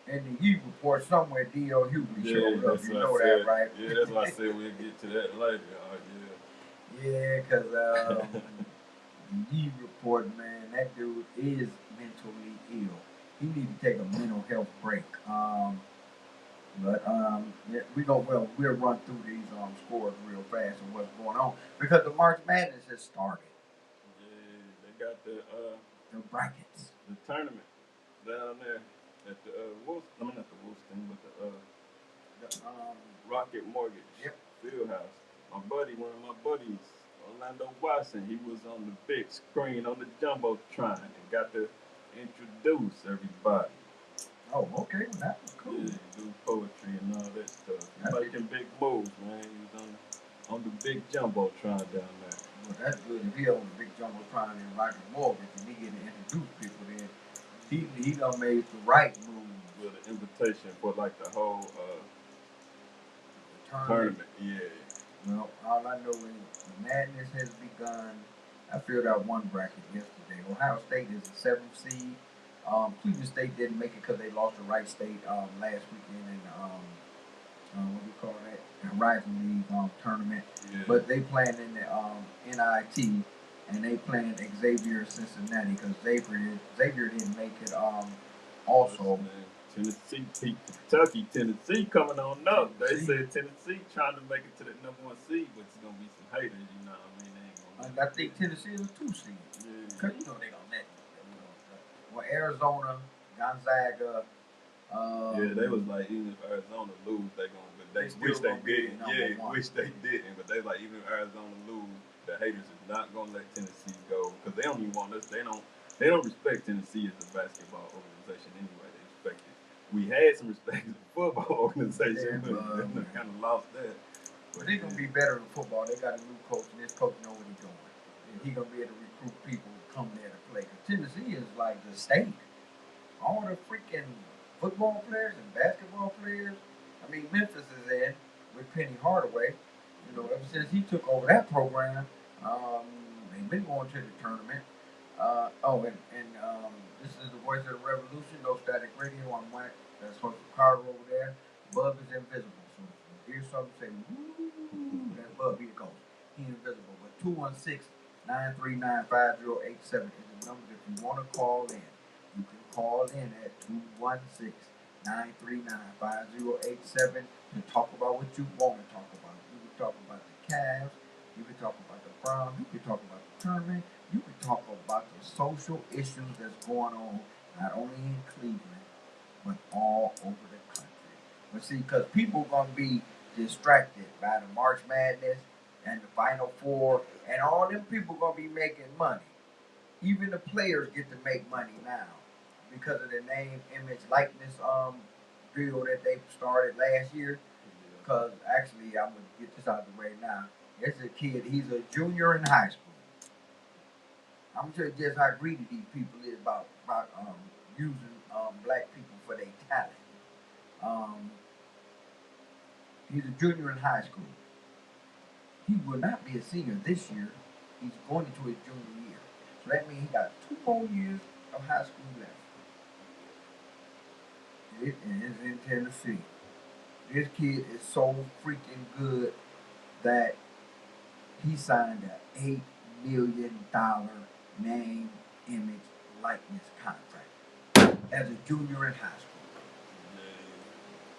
in the Heat report somewhere, D.L. Hughley showed up. You know that, right? Yeah, that's why I said we'll get to that later. Yeah, because the Heat report, man, that dude is mentally ill. He needs to take a mental health break. Yeah, we'll run through these scores real fast and what's going on because the March Madness has started. Yeah, they got the brackets, the tournament down there at the not the Woolston, but the Rocket Mortgage Fieldhouse. One of my buddies, Orlando Watson, he was on the big screen on the jumbotron and got to introduce everybody. Oh, okay, well, that was cool. Yeah, do poetry and all that stuff. He's making big moves, man. He was on the big jumbotron down there. Well, that's good. If he on the big jumbotron in Rocket Mortgage and he getting to introduce people, then he done made the right move. With an invitation for like the whole tournament. Yeah. Well, all I know is the madness has begun. I filled out one bracket yesterday. Ohio State is the 7th seed. Cleveland State didn't make it because they lost to Wright State last weekend in what do you call that? The Horizon League tournament. Yeah. But they playing in the NIT, and they playing Xavier Cincinnati because Xavier didn't make it. Also, Tennessee beat Kentucky. Tennessee coming on up. They said Tennessee trying to make it to the #1 seed, but it's gonna be some haters. You know what I mean? They ain't gonna. I think Tennessee is a 2 seed. Yeah. Cause you know they gonna let. Well, Arizona, Gonzaga. Yeah, they was like, even if Arizona lose, they gonna. But they wish they didn't. Yeah, wish they didn't. But they like, even if Arizona lose, the haters is not gonna let Tennessee go because they don't even want us. They don't respect Tennessee as a basketball organization anyway. They respect it. We had some respect as a football organization, but they kind of lost that. But they're gonna be better in football. They got a new coach, and this coach know what he's doing. And he's gonna be able to recruit people to come there to play. Cause Tennessee is like the state. All the freaking football players and basketball players. I mean, Memphis is in with Penny Hardaway. You know, ever since he took over that program, they've been going to the tournament. This is the Voice of the Revolution, No Static Radio. I'm Wack. That's Host Carter over there. Bub is invisible. So if you hear something say, woo, that's Bub. He the ghost. He invisible. But 216-939-5087 is the number if you want to call in. You can call in at 216-939-5087 to talk about what you want to talk about. You can talk about the Cavs. You can talk about the Browns. You can talk about the tournament. You can talk about the social issues that's going on, not only in Cleveland, but all over the country. But see, because people are going to be distracted by the March Madness and the Final Four, and all them people are going to be making money. Even the players get to make money now because of the name, image, likeness deal that they started last year. Because actually, I'm going to get this out of the way now. It's a kid, he's a junior in high school. I'm sure just how greedy these people is about using black people for their talent. He's a junior in high school. He will not be a senior this year. He's going into his junior year. So that means he got 2 more years of high school left. It is in Tennessee. This kid is so freaking good that he signed an $8 million name image likeness contract as a junior in high school.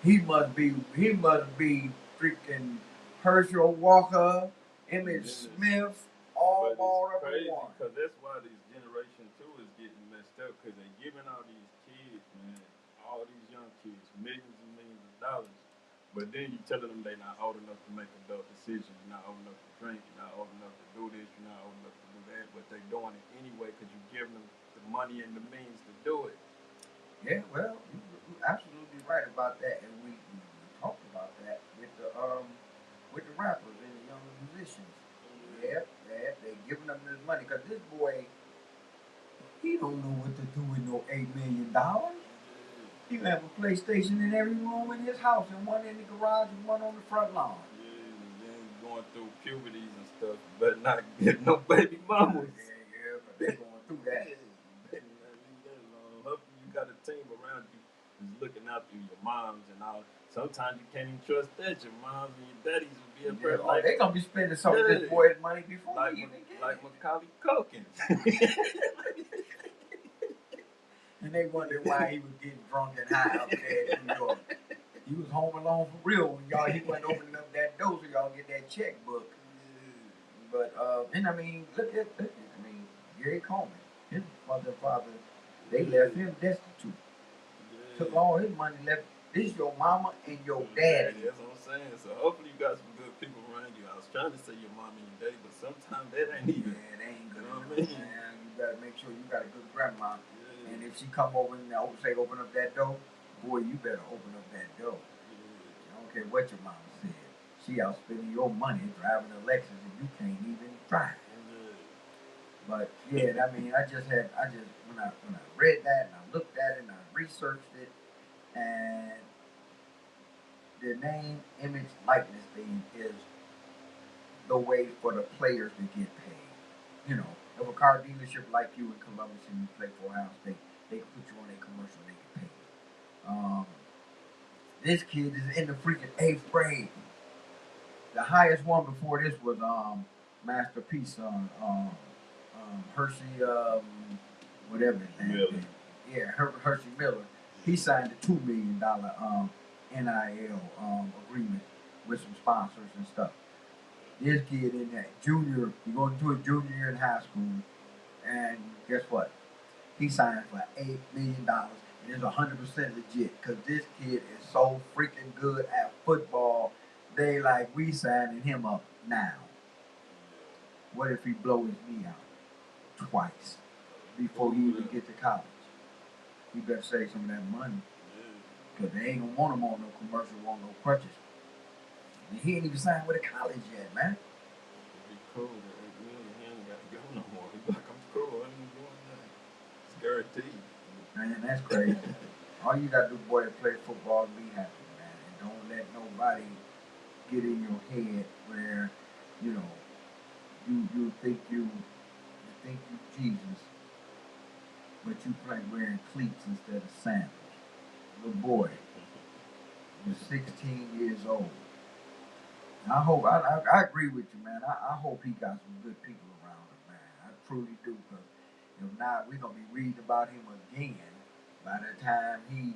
He must be freaking Herschel Walker, Emmett Smith, all balled up in one. Because that's why this generation two is getting messed up, because they're giving all these kids, man, all these young kids, millions and millions of dollars. But then you telling them they're not old enough to make adult decisions, you're not old enough to drink, you're not old enough to do this, you're not old enough to do that, but they're doing it anyway because you're giving them the money and the means to do it. Yeah, well, you're absolutely right about that, and we talked about that with the rappers and the young musicians. Yeah, they giving them this money because this boy, he don't know what to do with no $8 million. He have a PlayStation in every room in his house, and one in the garage and one on the front lawn. Yeah, and then going through puberties and stuff, but not get no baby mamas. Yeah, but they're going through that. Hopefully you got a team around you who's looking out for your moms and all. Sometimes you can't even trust that. Your moms and your daddies will be up there like, they're gonna be spending some of this boy's money before he even get like Macaulay Culkin. And they wondered why he was getting drunk and high up there in New York. He was home alone for real when he wasn't opening up that door so y'all get that checkbook. But and I mean, look at Gary Coleman, his mother and father, they left him destitute. Took all his money, left. This your mama and your daddy. That's what I'm saying. So hopefully you got some good people around you. I was trying to say your mom and your daddy, but sometimes that ain't even. Yeah, that ain't good. You know what I mean? Man, you gotta make sure you got a good grandma. And if she come over and say open up that door, boy, you better open up that door. I don't care what your mama said. She out spending your money driving a Lexus and you can't even drive. But yeah, I mean, I just when I read that and I looked at it and I researched it, and the name, image, likeness thing is the way for the players to get paid. You know, if a car dealership like you in Columbus and you play for Ohio State, they can put you on a commercial, they get paid. This kid is in the freaking 8th grade. The highest one before this was Masterpiece Hershey whatever his name is. Yeah, Hershey Miller. He signed a $2 million NIL agreement with some sponsors and stuff. This kid in that junior, he's going to do a junior year in high school, and guess what? He signed for $8 million, and it's 100% legit because this kid is so freaking good at football. They like, we signing him up now. What if he blow his knee out twice before he even get to college? He better save some of that money because they ain't gonna want him on no commercial, on no crutches. And he ain't even signed with a college yet, man. It'd be cool, but he ain't got to go no more. He's like, I'm cool, I ain't doing that. It's guaranteed. Man, that's crazy. All you gotta do, boy, is play football and be happy, man. And don't let nobody get in your head where, you know, you think you Jesus, but you play wearing cleats instead of sandals. Little boy, you're 16 years old. And I hope I agree with you, man. I hope he got some good people around him, man. I truly do, because if not, we're gonna be reading about him again. By the time he's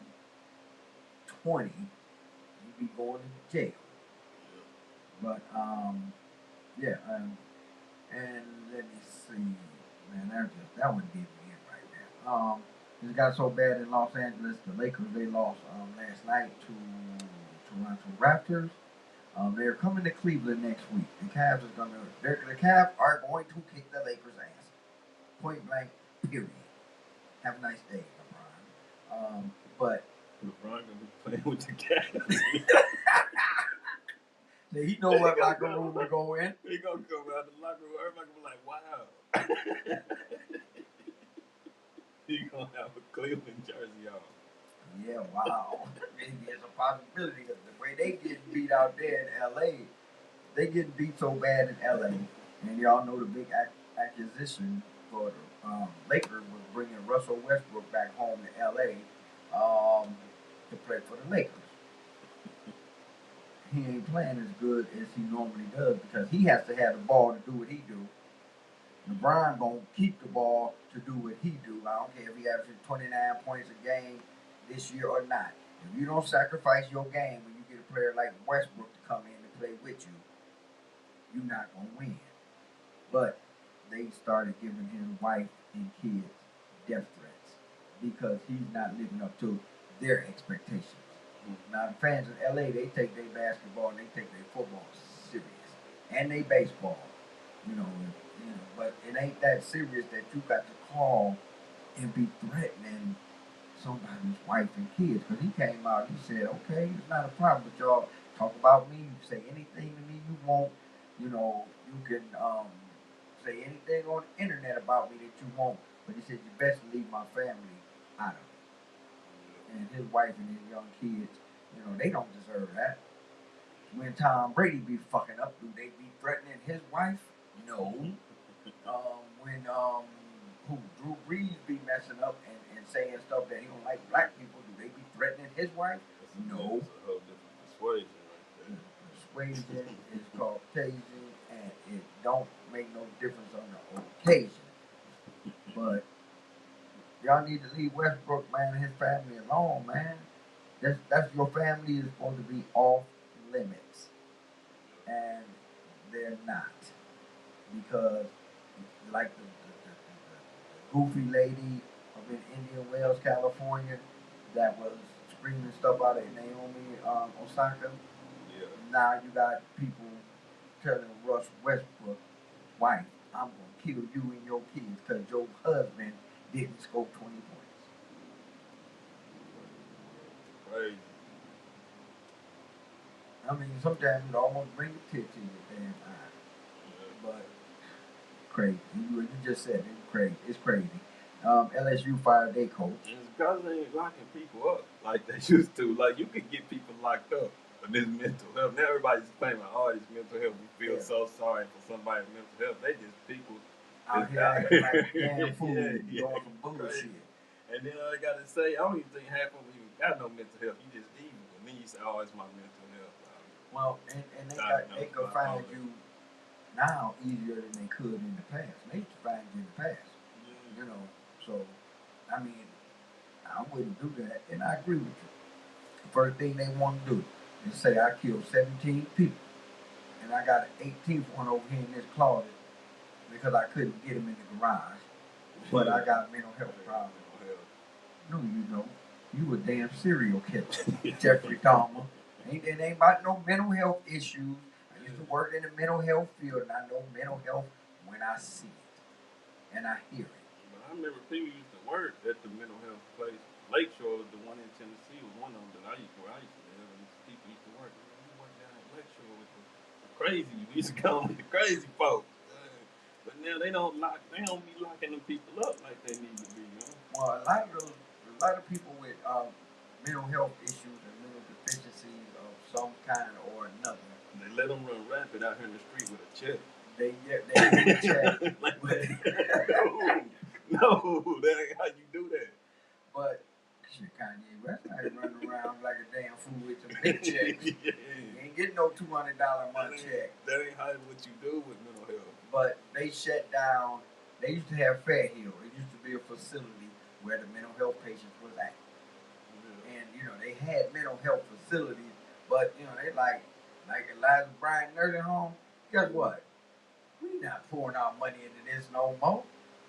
20, he'll be going to jail. But yeah, and let me see, man, that one did me in right there. It got so bad in Los Angeles, the Lakers, they lost last night to Toronto Raptors. They're coming to Cleveland next week. The Cavs are going to kick the Lakers' ass. Point blank, period. Have a nice day, LeBron. But LeBron gonna be playing with the Cavs. he know what locker room to go in. He gonna come out the locker room. Everybody gonna be like, wow. He gonna have a Cleveland jersey on. Yeah, wow. Maybe it's a possibility because the way they get beat out there in LA, they get beat so bad in LA. And y'all know the big acquisition for the Lakers was bringing Russell Westbrook back home to LA to play for the Lakers. He ain't playing as good as he normally does because he has to have the ball to do what he do. LeBron gonna keep the ball to do what he do. I don't care if he averages 29 points a game this year or not. If you don't sacrifice your game when you get a player like Westbrook to come in and play with you, you're not gonna win. But they started giving his wife and kids death threats because he's not living up to their expectations. Now the fans in LA, they take their basketball and they take their football serious, and they baseball, but it ain't that serious that you got to call and be threatening somebody's wife and kids. Because he came out, he said, okay, it's not a problem, but y'all talk about me, you say anything to me you want, you can say anything on the internet about me that you want, but he said you best leave my family out of it. And his wife and his young kids, they don't deserve that. When Tom Brady be fucking up, do they be threatening his wife? No. When Drew Brees be messing up and saying stuff that he don't like black people, do they be threatening his wife? No. That's a whole different persuasion right there. Persuasion is Caucasian, and it don't make no difference on the occasion. But y'all need to leave Westbrook, man, and his family alone, man. That's your family is supposed to be off limits, and they're not, because like the goofy lady up in Indian Wells, California, that was screaming stuff out at Naomi Osaka. Yeah. Now you got people telling Russ Westbrook, wife, I'm gonna kill you and your kids because your husband didn't score 20 points. Crazy. I mean, sometimes it almost brings a tear to your damn eye. Yeah. But crazy. You just said it. It's crazy. It's crazy. LSU fired their coach. And it's because they ain't locking people up like they used to. Like, you could get people locked up for this mental health. Now everybody's claiming, oh, it's mental health. We feel so sorry for somebody's mental health. They just people out here acting like damn fool, doing some bullshit. And then I gotta say, I don't even think half of them even got no mental health. You just evil. And then you say, oh, it's my mental health. Well, and they could find you now easier than they could in the past. They used to find you in the past. Yeah. So I mean, I wouldn't do that, and I agree with you. The first thing they want to do is say I killed 17 people, and I got an 18th one over here in this closet because I couldn't get him in the garage, but I got mental health problems. No, you don't. You a damn serial killer, Jeffrey Dahmer. It ain't about no mental health issues. I used to work in the mental health field, and I know mental health when I see it and I hear it. But I remember people used to work at the mental health place. Lakeshore, the one in Tennessee, was one of them that I used to live, and people used to work. We worked down at Lakeshore with the crazy. We used to come with the crazy folks. But now they don't be locking them people up like they need to be, Well, a lot of people with mental health issues and mental deficiencies of some kind or another. They let them run rapid out here in the street with a check. They do check. No, that ain't how you do that. But shit, Kanye West ain't running around like a damn fool with some big checks. You ain't getting no $200 a month check. That ain't how what you do with mental health. But they shut down. They used to have Fairhill. It used to be a facility where the mental health patients was at. Yeah. And they had mental health facilities, but they like Elijah Bryant nursing home. Guess what? We not pouring our money into this no more.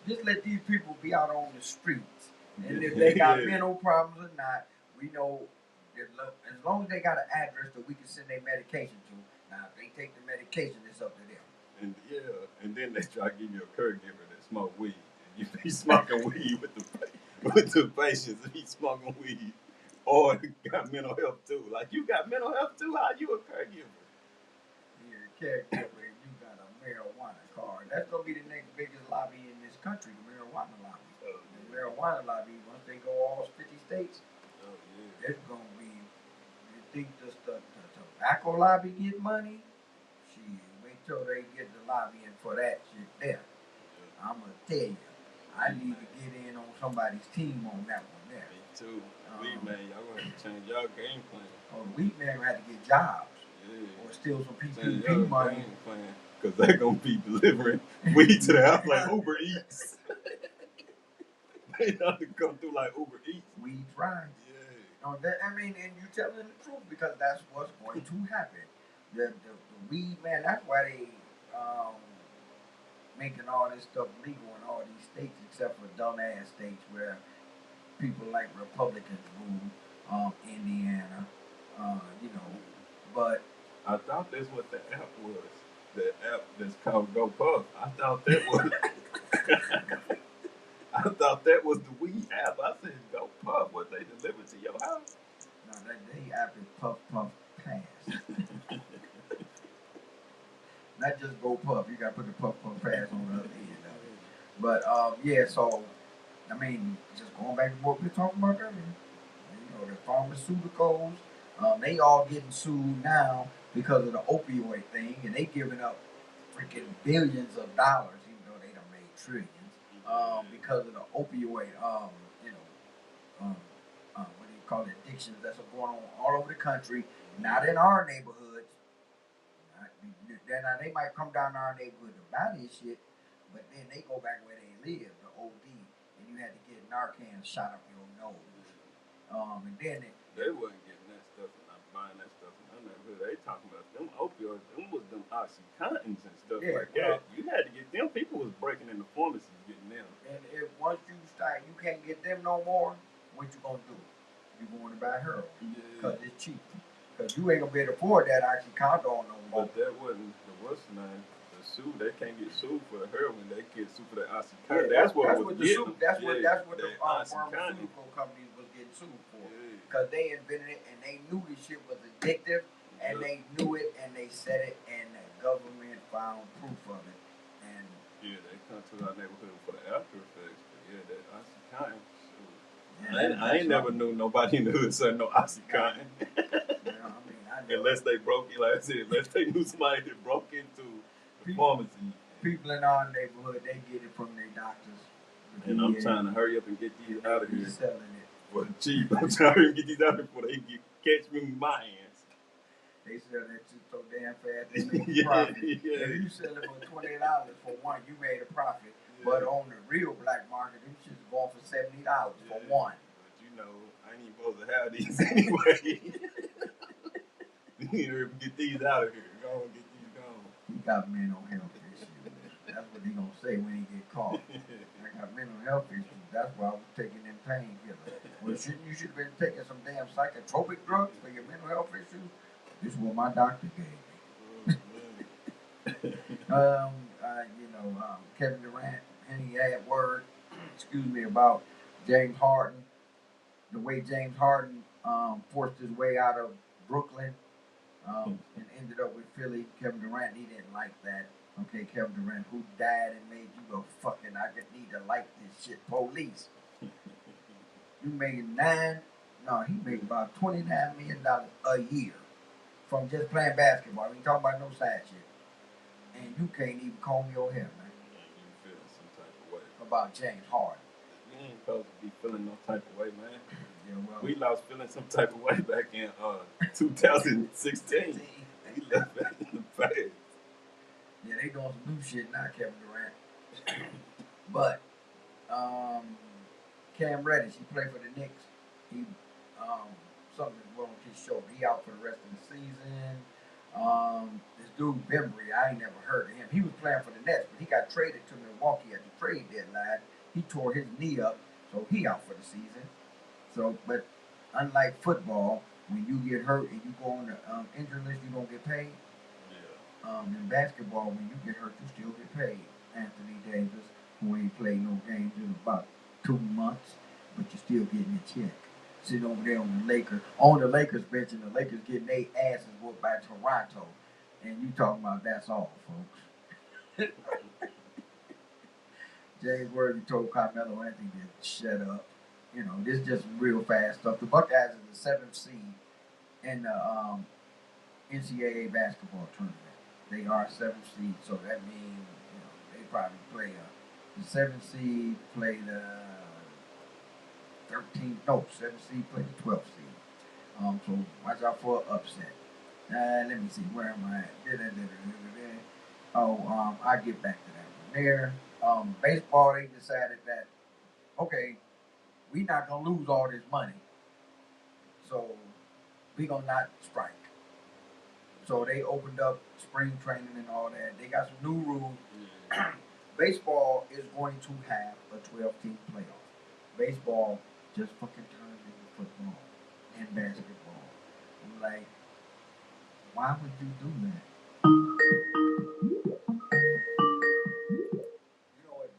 Just let these people be out on the streets. And if they got mental problems or not, we know that as long as they got an address that we can send their medication to. Now, if they take the medication, it's up to them. And then they try to give you a caregiver that smoke weed. And you be smoking weed with the patients. If he's smoking weed, or got mental health too. Like, you got mental health too. How you a caregiver? Yeah, caregiver. You got a marijuana card. That's gonna be the next biggest lobby in this country. The marijuana lobby. The marijuana lobby. Once they go all 50 states, it's gonna be. You think the tobacco lobby get money? Shit, wait till they get the lobbying for that shit there. I'm gonna tell you, I need to get in on somebody's team on that one there. Me too. Weed man, y'all gonna have to change y'all game plan. Oh, the weed man had to get jobs. Or steal some PPP money. because they're gonna be delivering weed to the house like Uber Eats. They have to come through like Uber Eats. Weed fries. Yeah. No, that, I mean, and you're telling the truth because that's what's going to happen. The weed, man, that's why they making all this stuff legal in all these states except for dumbass states where people like Republicans rule, Indiana, you know, but I thought that's what the app was. The app that's called GoPuff. I thought that was. I thought that was the weed app. I said GoPuff. What they delivered to your house? no, they app is Puff Puff Pass. Not just Go Puff. You gotta put the Puff Puff Pass on the other end of it. But yeah, so I mean, just going back to what we were talking about earlier. You know, the pharmaceuticals, they all getting sued now because of the opioid thing, and they giving up freaking billions of dollars, even though they done made trillions, because of the opioid, you know, what do you call it, addictions that's going on all over the country, not in our neighborhoods. Now they might come down to our neighborhood to buy this shit, but then they go back where they live, the OD, and you had to get Narcan shot up your nose. And then they wasn't getting that stuff and not buying that stuff in our neighborhood. They talking about them opioids, them was them OxyContins and stuff like that. You had to get them. People was breaking in the pharmacies getting them. And if once you start, you can't get them no more. What you gonna do? You going to buy heroin because it's cheap. Because you ain't gonna be able to afford that OxyContin no more. But that wasn't the what's the name. The suit, they can't get sued for the heroin. They get sued for the OxyContin. That's what That's what the pharmaceutical companies was getting sued for. Because they invented it and they knew this shit was addictive and they knew it and they said it and the government found proof of it. And yeah, they come to our neighborhood for the after effects. But yeah, that OxyContin. I ain't never knew nobody knew it said no OxyContin. Unless they broke it, like I said, unless they knew somebody that broke into the pharmacy. People in our neighborhood, they get it from their doctors. And I'm trying to hurry up and get these out of here. Selling it. For cheap. I'm trying to get these out of here before they catch me with my hands. They sell that shit so damn fast they make a profit. Yeah. If you sell it for $20 for one, you made a profit. Yeah. But on the real black market, them shit's going for $70 for one. But you know, I ain't even supposed to have these anyway. You need to get these out of here. Go on, get these gone. He got mental health issues. That's what he gonna say when he get caught. I got mental health issues. That's why I was taking them painkillers. Well, you should have been taking some damn psychotropic drugs for your mental health issues. This is what my doctor gave me. Kevin Durant, and he had word, about James Harden. The way James Harden forced his way out of Brooklyn and ended up with Philly. Kevin Durant, he didn't like that. Okay, Kevin Durant, who died and made you go fucking, I need to like this shit, police. You made he made about $29 million a year from just playing basketball. We ain't talking about no side shit. And you can't even comb your hair, man. You feeling some type of way. About James Harden. You ain't supposed to be feeling no type of way, man. Yeah, well, we lost feeling some type of way back in 2016. We left that in the past. Yeah, they doing some new shit now, Kevin Durant. But Cam Reddish, he played for the Knicks. He something wrong with his shoulder. He out for the rest of the season. This dude Bembry, I ain't never heard of him. He was playing for the Nets, but he got traded to Milwaukee at the trade deadline. He tore his knee up, so he out for the season. So, but unlike football, when you get hurt and you go on the injury list, you don't get paid. Yeah. In basketball, when you get hurt, you still get paid. Anthony Davis, who ain't played no games in about 2 months, but you're still getting a check. Sitting over there on the Lakers bench, and the Lakers getting their asses whooped by Toronto. And you talking about that's all, folks. James Worthy told Carmelo Anthony to shut up. You know, this is just real fast stuff. The Buckeyes are the 7th seed in the NCAA basketball tournament. They are 7th seed, so that means they probably play the 7th seed play the 7th seed play the 12th seed. So watch out for an upset. Let me see, where am I at? I get back to that one. There, baseball, they decided that okay, we not gonna lose all this money, so we gonna not strike. So they opened up spring training and all that. They got some new rules. Baseball is going to have a 12-team playoff. Baseball just fucking turned into football and basketball. I'm like, why would you do that? You know what?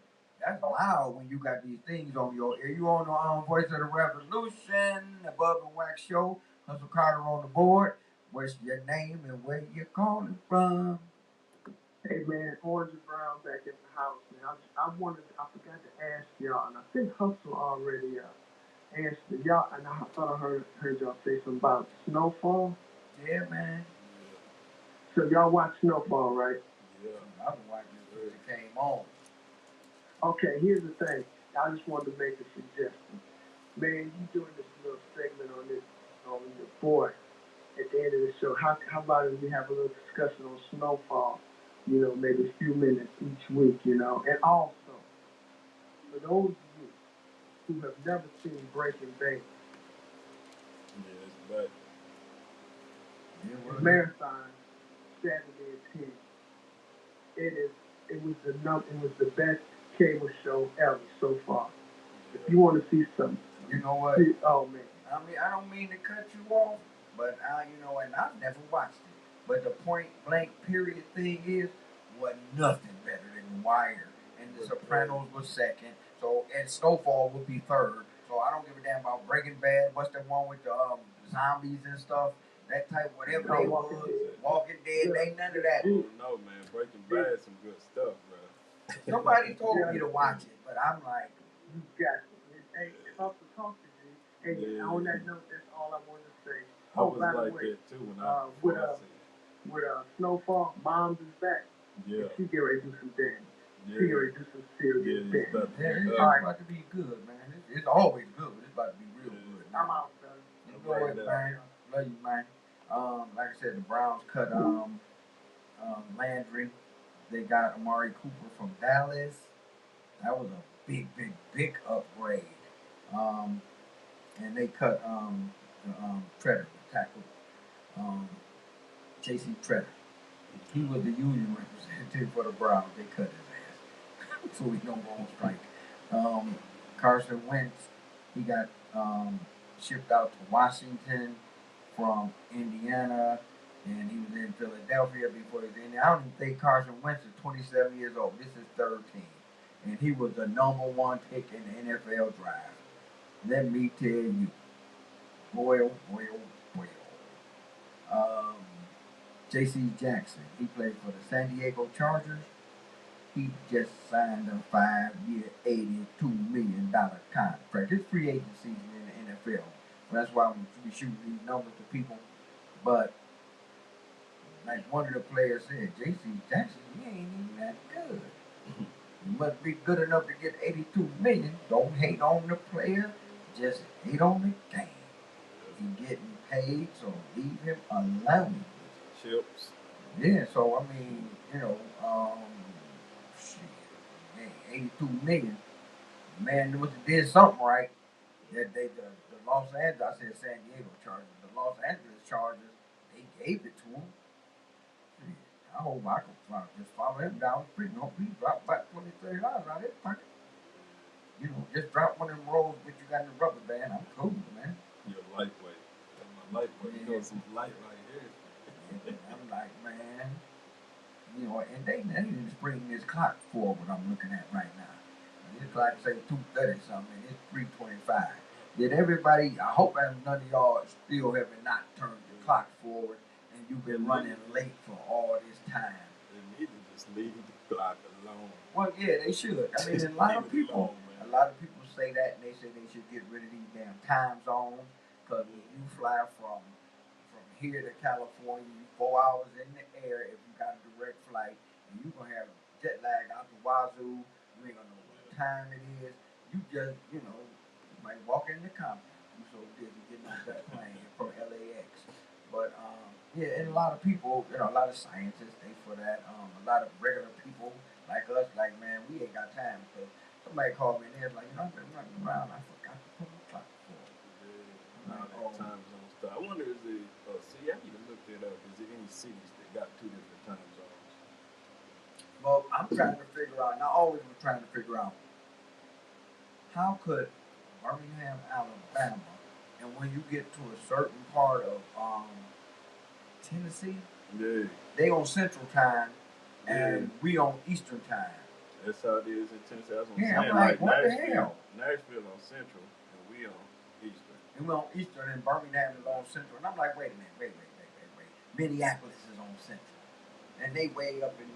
That's loud when you got these things on your ear. You on the Voice of the Revolution, the Bub and Wax Show. Hustle Carter on the board. What's your name and where you calling from? Hey man, Orange and Brown back at the house, man. I forgot to ask y'all, and I think Hustle already answered y'all, and I thought I heard y'all say something about Snowfall. Yeah, man. So y'all watch Snowfall, right? Yeah. I've been watching it since it came on. Okay, here's the thing. I just wanted to make a suggestion. Man, you doing this little segment on your board at the end of the show. How about if we have a little discussion on Snowfall? You know, maybe a few minutes each week, you know. And also, for those of you who have never seen Breaking Bad, Yeah, it's it's marathon Saturday at 10. It was the best cable show ever so far. If you want to see something, you know what? Oh man. I mean, I don't mean to cut you off, but and I've never watched it. But the point blank period thing is, was nothing better than The Wire, and The Sopranos was second. So and Snowfall would be third. So I don't give a damn about Breaking Bad. What's the one with the zombies and stuff? That type, whatever they was, Walking Dead, ain't none of that. I don't know, man. Breaking Bad, some good stuff, bro. Somebody told me to watch it, but I'm like, you got it. Hey, if I'm to talk to you, and on that note, that's all I wanted to say. I was by like the way, that too when I with Snowfall, Mom's is back. Yeah. She get ready to do some damage. Yeah. She get ready to do some serious damage. It's about to be good, man. It's always good, but it's about to be real good. I'm out, brother. Enjoy it, man. Love you, man. Like I said, the Browns cut Landry. They got Amari Cooper from Dallas. That was a big upgrade. And they cut Treader, the tackle, J.C. Treader. He was the union representative for the Browns. They cut his ass, so he don't go on strike. Carson Wentz, he got shipped out to Washington from Indiana, and he was in Philadelphia before he was in there. I don't even think Carson Wentz is 27 years old. This is 13, and he was the number one pick in the NFL draft. Let me tell you, boy. J.C. Jackson, he played for the San Diego Chargers. He just signed a 5-year, $82 million contract. It's free agency season in the NFL. That's why we shooting these numbers to people. But like one of the players said, J.C. Jackson, he ain't even that good. You must be good enough to get $82 million. Don't hate on the player, just hate on the game. He getting paid, so leave him alone. Chips. Yeah, so I mean, shit, man, 82 million. Man, did something right. That the Los Angeles, I said San Diego Chargers, the Los Angeles Chargers, they gave it to him. Shit, I hope I can just follow him down the street. No, he dropped about $20, $30 out of his pocket. Just drop one of them rolls that you got in the rubber band. I'm cool, man. You're lightweight. That's my lightweight. You know, some light right here. I'm like, man, and they didn't bring this clock forward I'm looking at right now. This clock say 2:30 something, and it's 3:25. Did everybody? I hope none of y'all still have not turned the clock forward, and you've been running late for all this time. They need to just leave the clock alone. Well, yeah, they should. I mean, a lot of people say that, and they say they should get rid of these damn time zones, because when you fly from here to California, you 4 hours in the air if you got a direct flight, and you're going to have jet lag out the wazoo. You ain't going to know what time it is. You just, you might walk in the compound. You so busy getting off that plane from LAX. But yeah, and a lot of people, a lot of scientists, they for that. A lot of regular people like us, like man, we ain't got time because somebody called me and they was like, I've been running around, I forgot to put my clock for. Yeah, all that time zone stuff. I wonder is it see I need to look that up. Is there any cities that got two different time zones? Well, I'm trying to figure out, and I always was trying to figure out how could Birmingham, Alabama, and when you get to a certain part of Tennessee, Yeah. they on Central Time, Yeah. and we on Eastern Time. That's how it is in Tennessee. That's what I'm Yeah, saying. I'm like, Like what the Nashville, hell? Nashville on Central, and we on Eastern. And we on Eastern, and Birmingham is on Central. And I'm like, wait a minute, wait. Minneapolis is on Central, and they way up in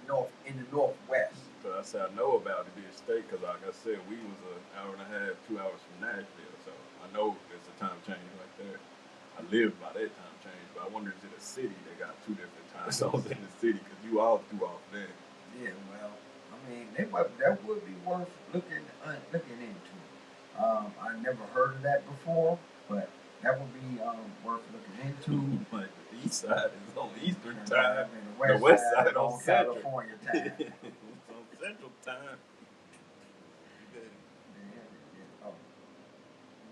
the Northwest. So I said I know about it being state because, like I said, we was an hour and a half, 2 hours from Nashville. So I know there's a time change right there. I lived by that time change, but I wonder is it a city that got two different time zones in the city because you all threw off there. Yeah, well, I mean, that would be worth looking into. I never heard of that before, but that would be worth looking into. Like the east side is on Eastern And, time, and the west side is on Central. California time. It's on Central time. Yeah. Oh,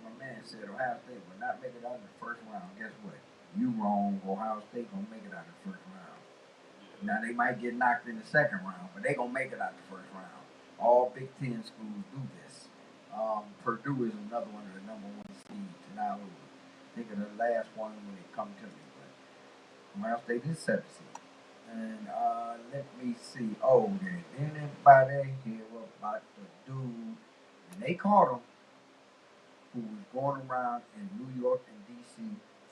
my man said Ohio State will not make it out in the first round. Guess what? You wrong. Ohio State gonna make it out in the first round. Now they might get knocked in the second round, but they gonna make it out the first round. All Big Ten schools do this. Purdue is another one of the number one seeds. Now think of the last one when it come to me, but Ohio State is 7th seed. And let me see. Oh, then anybody hear about the dude? And they caught him who was going around in New York and D.C.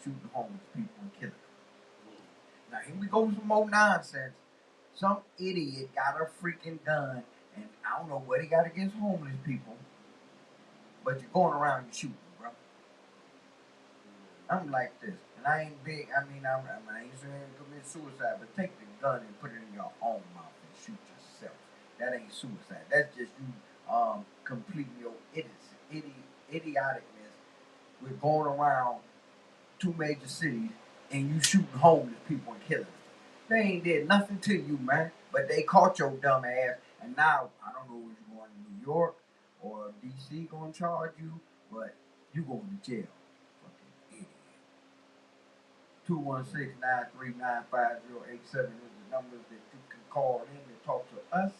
shooting homeless people and killing them. Now here we go with some more nonsense. Some idiot got a freaking gun, and I don't know what he got against homeless people, but you're going around and shooting, bro. I'm like this, and I ain't big. I mean, I ain't saying commit suicide, but take the gun and put it in your own mouth and shoot yourself. That ain't suicide. That's just you completing your idioticness with going around two major cities and you shooting homeless people and killing them. They ain't did nothing to you, man. But they caught your dumb ass, and now I don't know if you're going to New York or DC gonna charge you, but you going to jail. Fucking idiot. 216-939-5087 is the numbers that you can call in and talk to us.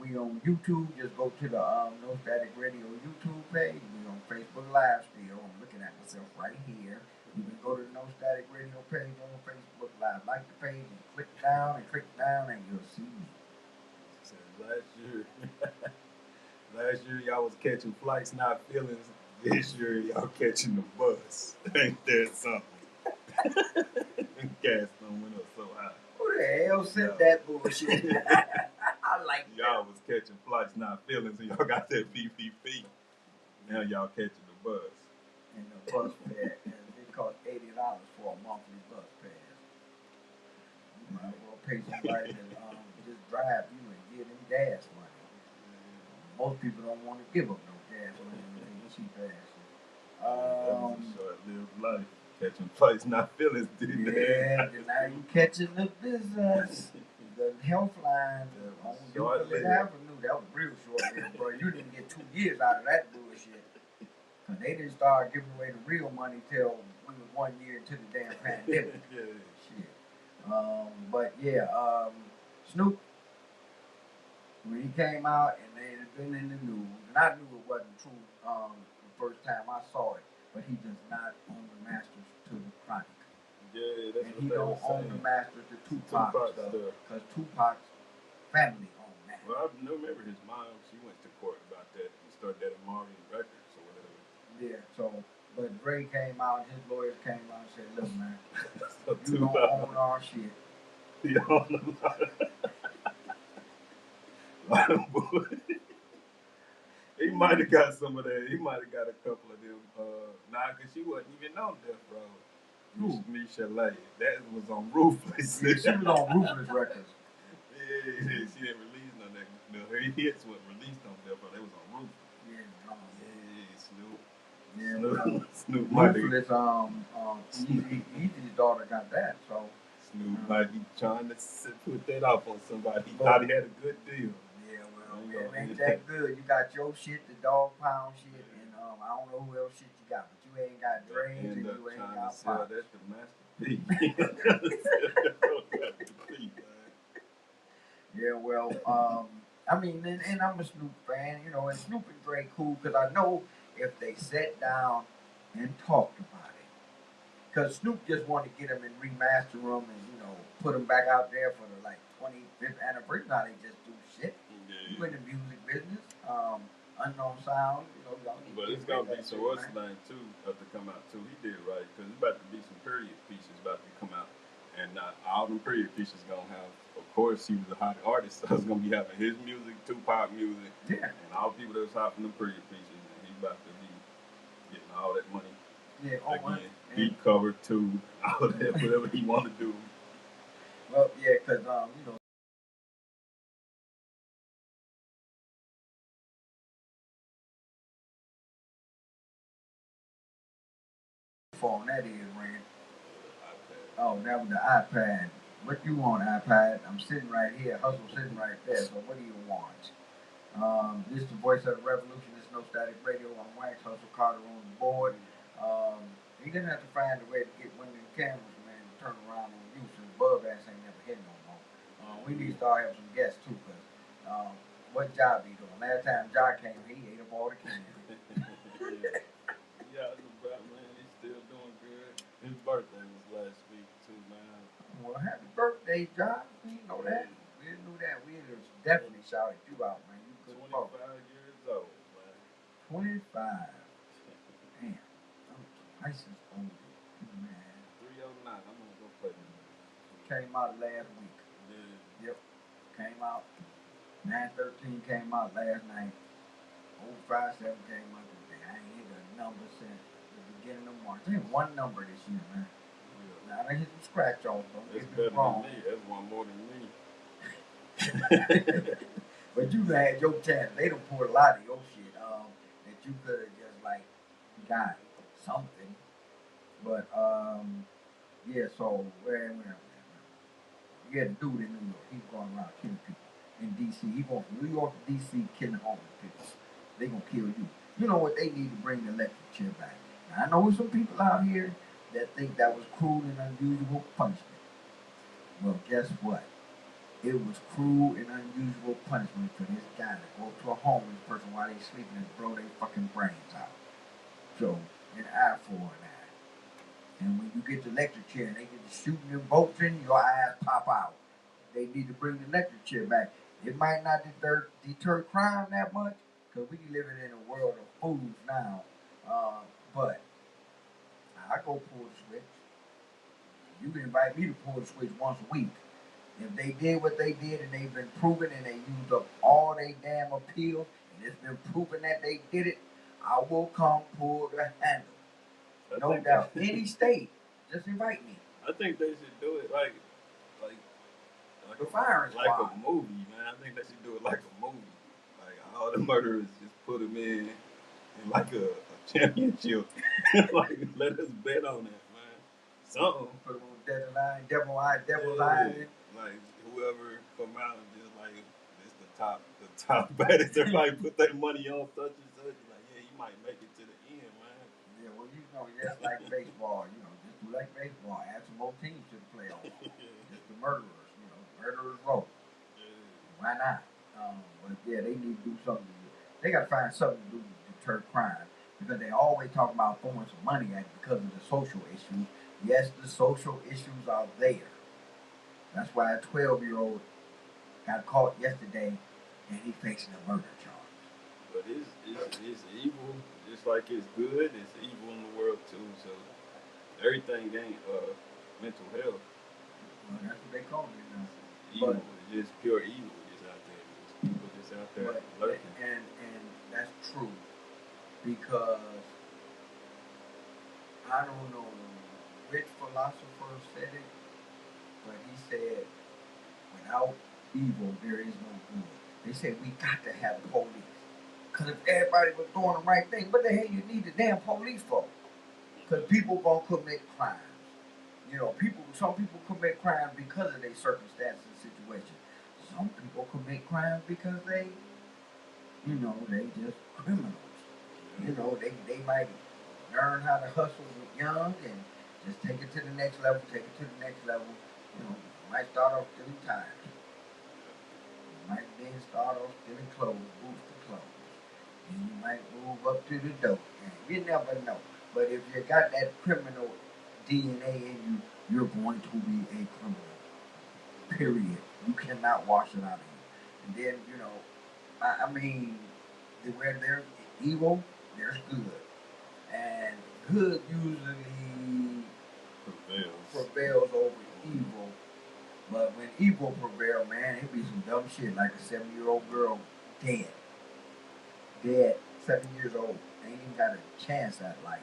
We on YouTube. Just go to the No Static Radio YouTube page. We on Facebook Live still. I'm looking at myself right here. You can go to the No Static Radio page on Facebook Live. Like the page and click down, and you'll see me. So last year y'all was catching flights, not feelings. This year y'all catching the bus. Ain't that something? Gas done went up so high. Who the hell sent that bullshit? I like y'all was catching flights, not feelings, and y'all got that PPP. Now y'all catching the bus. And the bus fare, and it cost $80 for a monthly bus pass. You might as well pay somebody to just drive you and give them gas money. Most people don't want to give up no gas money when they cheap ass. That was a short-lived life. Catching flights, not feelings, didn't yeah, now you catching the business. The health line on Euclid Avenue, that was real short-lived, bro. You didn't get 2 years out of that bullshit. Cause they didn't start giving away the real money till we was 1 year into the damn pandemic. Shit. But yeah, Snoop, when he came out and they had been in the news, and I knew it wasn't true the first time I saw it, but he does not own the masters to the Chronic. Yeah, that's and what he they don't own the masters to Tupac stuff, because Tupac's family owned that. Well, I remember his mom, she went to court about that and started that at Marvin Records or whatever. Yeah, so, but Dre came out, his lawyers came out and said, look, man, so you don't own our shit. He owned a lot of bullshit. He might have got some of that. He might have got a couple of them. Because she wasn't even on Death Row. Who? Michelle. That was on Ruthless. Yeah, she was on Ruthless Records. Yeah, she didn't release none of that. No, her hits were released on Death Row. They was on Ruthless. Yeah, Snoop. Yeah, Snoop. Ruthless, Easy's daughter got that. So Snoop might be trying to put that off on somebody. He But- thought he had a good deal. yeah, well, There you man, go. ain't that good. You got your shit, the dog pound shit, and I don't know who else shit you got, but you ain't got dreads and End up you ain't trying got to sell pops. that to Master P. Yeah, well, I mean, and I'm a Snoop fan, you know, and Snoop and Dre cool because I know if they sat down and talked about it, because Snoop just wanted to get them and remaster them and put them back out there for the like 25th anniversary. Now they just do shit. You in the music business, unknown sound, y'all need But to it's get gonna rid be of some that what's shit, the man. name too have to come out too. He did right because it's about to be some period pieces about to come out, and all them period pieces gonna have. Of course, he was a hot artist, so it's gonna be having his music, Tupac music, Yeah, and all the people that was hot from the period pieces, and he's about to be getting all that money yeah. again. Beat cover too, all that whatever he want to do. Well, yeah, because phone that is ringing. Oh, that was the iPad. What you want, iPad? I'm sitting right here. Hustle sitting right there. So what do you want? This is the voice of the revolution. This is No Static Radio. I'm Wax. Hustle Carter on the board. You're gonna have to find a way to get one of them cameras, man, to turn around on you since Bub ass ain't never hit no more. We need to start having some guests too, cause what job he doing? Last time Ja came, he ate up all the candy. Yeah, man, he's still doing good. His birthday was last week too, man. Well, happy birthday, John. We didn't know that. We didn't know that. We would have definitely shouted you out, man. You good 25 fuck. years old, man. 25. Damn. I'm twice as old as you, man. 309. I'm gonna go play with him. Came out last week. Yeah. Yep. Came out. 913 came out last night. 057 came out today. I ain't hit a number since the beginning of March. I hit one number this year, man. Now, I hit some scratch off. Don't That's get me better than wrong. me. That's one more than me. But you had your chance. They done poured a lot of your shit that you could have just like got something. But yeah. So where you had a dude in New York. He's going around killing people. In D.C., he going from New York to D.C. killing homeless people. They gonna kill you. You know what? They need to bring the electric chair back. Now, I know there's some people out here that think that was cruel and unusual punishment. Well, guess what? It was cruel and unusual punishment for this guy to go to a homeless person while they sleeping and blow their fucking brains out. So, an eye for an eye. And when you get the electric chair and they get to shooting them bolts in, your eyes pop out. They need to bring the electric chair back. It might not deter crime that much, because we living in a world of fools now. But I go pull the switch. You can invite me to pull the switch once a week. If they did what they did and they've been proven and they used up all their damn appeals and it's been proven that they did it, I will come pull the handle. No doubt. Any state, just invite me. I think they should do it like The firing like squad. a movie, man. I think they should do it like a movie. Like all the murderers, just put them in like a championship. Like let us bet on that, man. Something. Put them on devil's eye, devil's Yeah, eye. like whoever come out and just like it's the top baddest. Everybody put their money on such and such. Like yeah, you might make it to the end, man. Yeah, well, just like baseball, just do like baseball. Add some more teams to the playoffs. Just the murderers, murderers row. Why not? But yeah, they need to do something. They got to find something to do to deter crime because they always talk about throwing some money at it because of the social issues. Yes, the social issues are there. That's why a 12-year-old got caught yesterday and he's facing a murder charge. But it's evil, just like it's good. It's evil in the world too. So everything ain't mental health. Well, that's what they call it now. Evil, it's just pure evil just out there. There's people just out there lurking. And that's true because I don't know which philosopher said it, but he said, without evil, there is no good. They said we got to have police. Because if everybody was doing the right thing, what the hell you need the damn police for? Because people gonna commit crimes. You know, some people commit crimes because of their circumstances and situation. Some people commit crimes because they just criminals. They might learn how to hustle young and just take it to the next level, take it to the next level. Might start off stealing tires. Might then start off stealing clothes, booster clothes. And you might move up to the dope. And you never know. But if you got that criminal DNA in you, you're going to be a criminal. Period. You cannot wash it out of you. And then, I mean, where there's evil, there's good. And good usually prevails over evil. But when evil prevails, man, it be some dumb shit like a 7-year-old girl dead. 7 years old. Ain't even got a chance at life.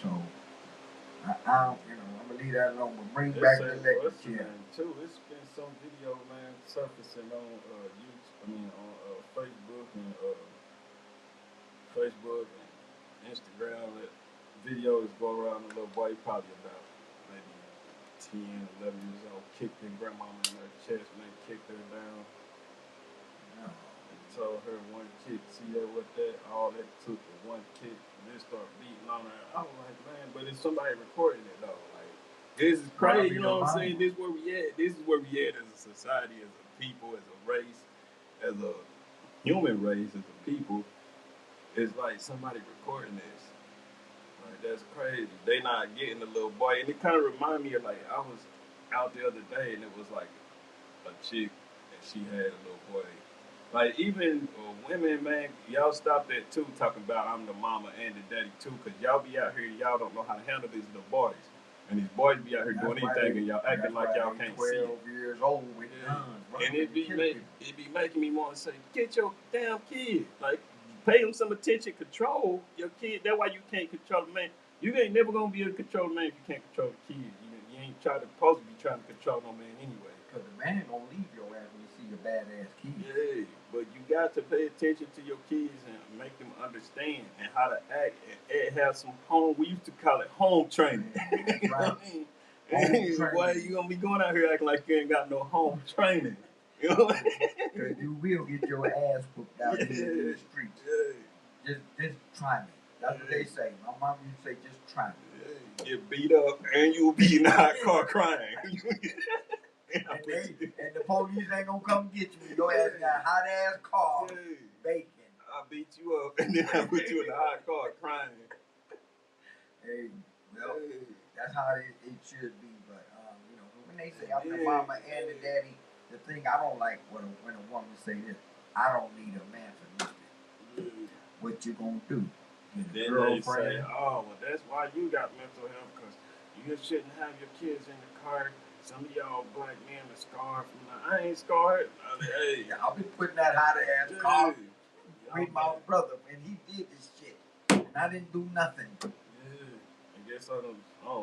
So I'm gonna leave that alone. But bring back the lecture. Too. It's been some video, man, surfacing on YouTube. On Facebook and Instagram. That videos go around a little boy, probably about maybe 10, 11 years old, kicked their grandmama in her chest, man, kicked her down. No. Told her one kick, see that what that, all that took was one kick, and then start beating on her. I was like, man, but if somebody recording it though, like, this is crazy, you know what I'm saying? This is where we at. This is where we at as a society, as a people, as a race, as a human race, as a people. It's like somebody recording this. Like, that's crazy. They not getting the little boy. And it kind of reminded me of, like, I was out the other day, and it was like a chick, and she had a little boy. Like, even women, man, y'all stop that too, talking about I'm the mama and the daddy too, because y'all be out here, y'all don't know how to handle these little boys. And these boys be out here doing anything, and y'all acting like y'all can't see it. 12 years old with guns. And it be making me want to say, get your damn kid. Like, pay him some attention, control your kid. That's why you can't control the man. You ain't never going to be able to control the man if you can't control the kid. You ain't supposed to be trying to control no man anyway. Because the man going to leave your ass when you see your badass kid. Yeah, but you got to pay attention to your kids and make them understand and how to act and have some we used to call it home training. Right. Why you going to be going out here acting like you ain't got no home training? You know what I mean? Because you will get your ass whooped out here in the streets. Yeah. Just try me. That's what they say. My mom used to say, just try me. Get beat up and you'll be in a hot car crying. And the police ain't gonna come get you. Your ass got a hot ass car, bacon. I beat you up and then I put you in a hot car crying. Hey, well, that's how it should be. But when they say I'm the mama and the daddy, the thing I don't like when a woman say this, I don't need a man for nothing. What you gonna do? And then they say, oh, well, that's why you got mental health, because you shouldn't have your kids in the car. Some of y'all black men are scarred from that. I ain't scarred. Hey. I'll be putting that hot ass car with my brother when he did this shit. And I didn't do nothing. Yeah. I guess I don't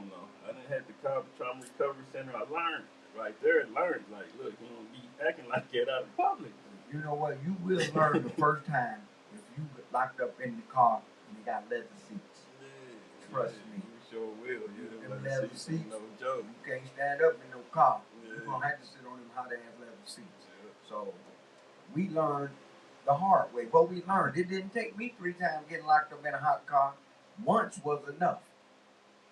know. I didn't have to call the trauma recovery center. I learned right there and learned, like, look, you don't be acting like that out in public. You know what? You will learn the first time if you get locked up in the car and they got leather seats. Trust me. You sure will. Them leather seats, no joke. you can't stand up in no car. You're going to have to sit on them hot ass leather seats. So we learned the hard way. But we learned. It didn't take me 3 times getting locked up in a hot car. Once was enough.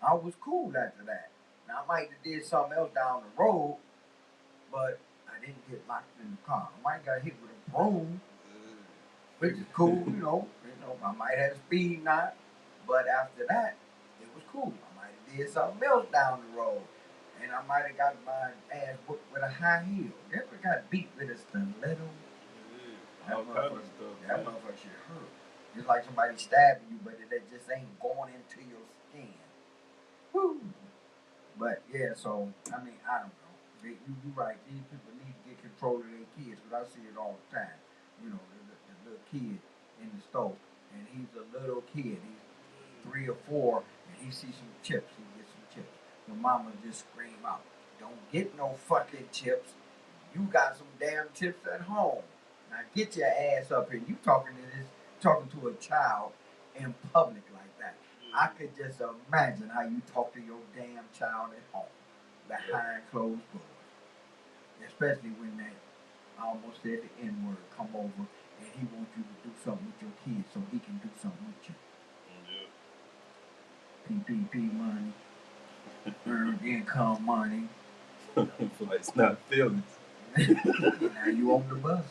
I was cool after that. Now I might have did something else down the road, but I didn't get locked in the car. I might have got hit with a broom, which is cool, I might have a speed knot, but after that, it was cool. I might have did something else down the road, and I might have got my ass whooped with a high heel. Ever got beat with a stiletto? That motherfucker should hurt. It's like somebody stabbing you, but it just ain't going into your skin. Woo. But yeah, so I don't know. You're right. These people need to get control of their kids, because I see it all the time. The little kid in the store, and he's a little kid. He's 3 or 4, and he sees some chips. He gets some chips. The mama just scream out, "Don't get no fucking chips. You got some damn chips at home. Now get your ass up here." You talking to a child in public like that. I could just imagine how you talk to your damn child at home behind closed doors, especially when that I almost said the N word come over and he wants you to do something with your kids so he can do something with you. PPP money, earned income money. Flight's not feelings. Now you on the bus.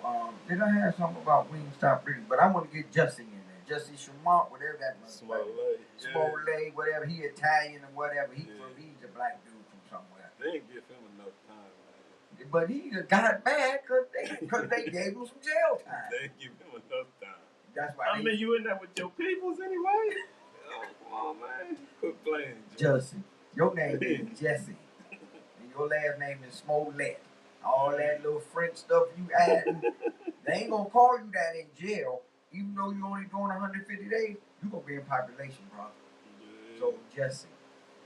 So, then I had something about Wingstop Ricky, but I want to get Jussie in there. Jussie Smollett, whatever that Smollett, Smollett, whatever. He Italian or whatever. He's a black dude from somewhere. They didn't give him enough time, man. But he got mad because they gave him some jail time. They didn't give him enough time. That's why. I mean, you in there with your peoples anyway. Oh, come on, man. Quit playing, Jussie. Your name is Jesse. And your last name is Smollett. All that little French stuff you adding, they ain't gonna call you that in jail. Even though you only doing 150 days, you gonna be in population, bro. Yeah. So Jesse,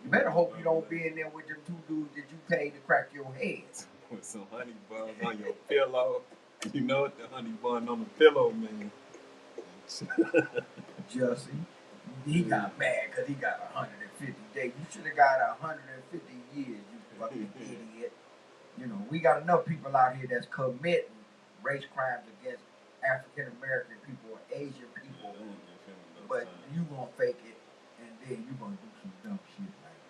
you better hope you don't be in there with them two dudes that you paid to crack your head. With some honey buns on your pillow. You know what the honey bun on the pillow mean. Jesse, he got mad because he got 150 days. You should have got 150 years, you fucking idiot. You know, we got enough people out here that's committing race crimes against African American people or Asian people, but you gonna fake it and then you gonna do some dumb shit like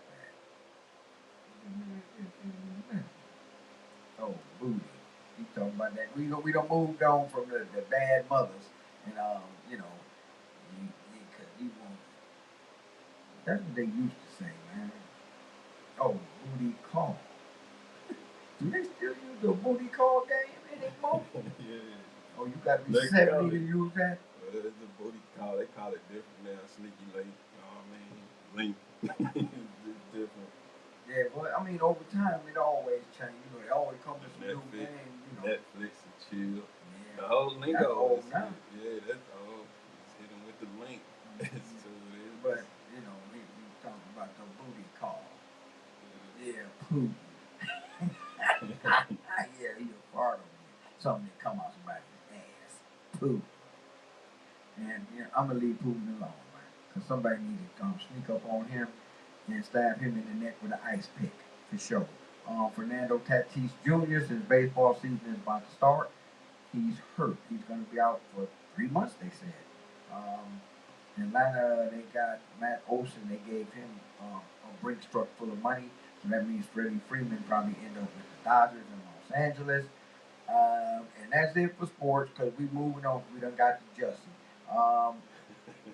that. Oh, booty. He talking about that. We don't moved on from the bad mothers and you know, because he won't. That's what they used to say, man. Oh, booty call. Do they still use the booty call game anymore? Yeah. Oh, you got to be 70 to use that? Well, it's a booty call. They call it different now. Sneaky link. You know what I mean? Link. It's different. Yeah, but I mean, over time, it always changes. You know, it always comes with some new games. You know. Netflix and chill. Yeah. The whole lingo. That's old now. Yeah, that's old. Just hit them with the link. So it is. But, you know, we talking about the booty call. Yeah, Putin. Yeah, he a part of me. Something that come out somebody's ass. Putin. And you know, I'm gonna leave Putin alone, man. Because somebody needed to sneak up on him and stab him in the neck with an ice pick, for sure. Fernando Tatis Jr., since baseball season is about to start, he's hurt. He's going to be out for 3 months, they said. Atlanta, they got Matt Olson. They gave him a Brinks truck full of money. So that means Freddie Freeman probably end up with the Dodgers in Los Angeles. And that's it for sports because we moving on. We done got to Jussie.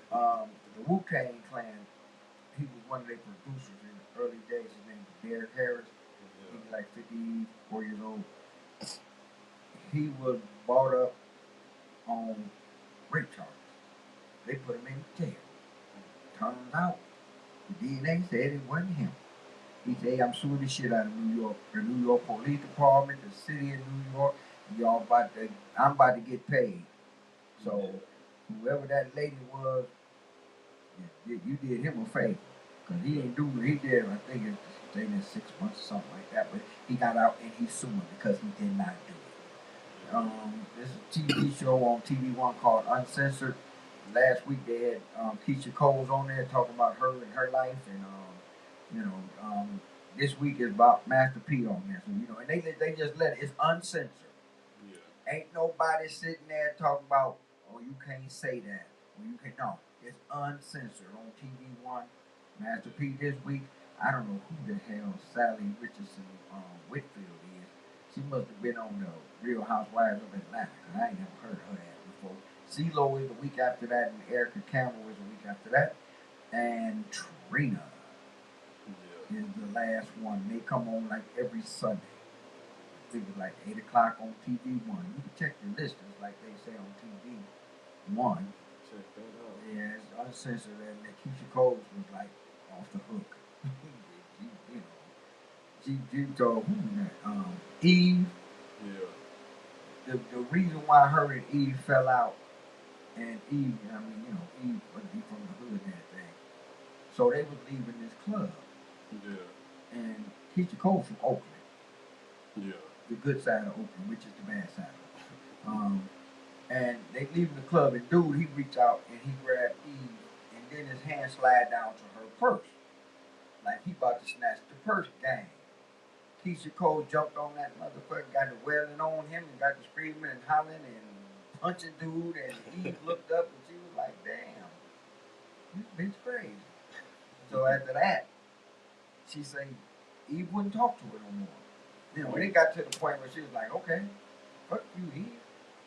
The Wu-Tang Clan, he was one of their producers in the early days. His name was Derek Harris. He was like 54 years old. He was brought up on rape charges. They put him in jail. Turns out, the DNA said it wasn't him. He said, I'm suing the shit out of New York. The New York Police Department, the city of New York. I'm about to get paid. So, whoever that lady was, you did him a favor. Because he did, I think it stayed in 6 months or something like that. But he got out and he's suing because he did not do it. There's a TV show on TV One called Uncensored. Last week they had Keisha Cole's on there talking about her and her life. And, this week is about Master P on there. So, and they just let it. It's uncensored. Yeah. Ain't nobody sitting there talking about, oh, you can't say that. Or you can, no. It's uncensored on TV One. Master P this week. I don't know who the hell Sally Richardson Whitfield is. She must have been on the Real Housewives of Atlanta because I ain't never heard her ass before. CeeLo is the week after that, and Erica Campbell is the week after that. And Trina is the last one. They come on like every Sunday. I think it's like 8 o'clock on TV One. You can check the listings like they say on TV One. Check that out. Yeah, it's uncensored, and Keisha Cole was like off the hook. She told Eve. Yeah. The reason why her and Eve fell out, and Eve, Eve would be from the hood and everything. So they was leaving this club. Yeah. And Keisha Cole from Oakland. Yeah. The good side of Oakland, which is the bad side of Oakland. And they leaving the club, and dude, he reached out and he grabbed Eve and then his hand slide down to her purse, like he about to snatch the purse. Gang. Keisha Cole jumped on that motherfucker, got the wailing on him, and got the screaming and hollering and punching dude. And Eve looked up and she was like, "Damn, this bitch crazy." So after that, she said Eve wouldn't talk to her no more. You know, when it got to the point where she was like, "Okay, fuck you, Eve.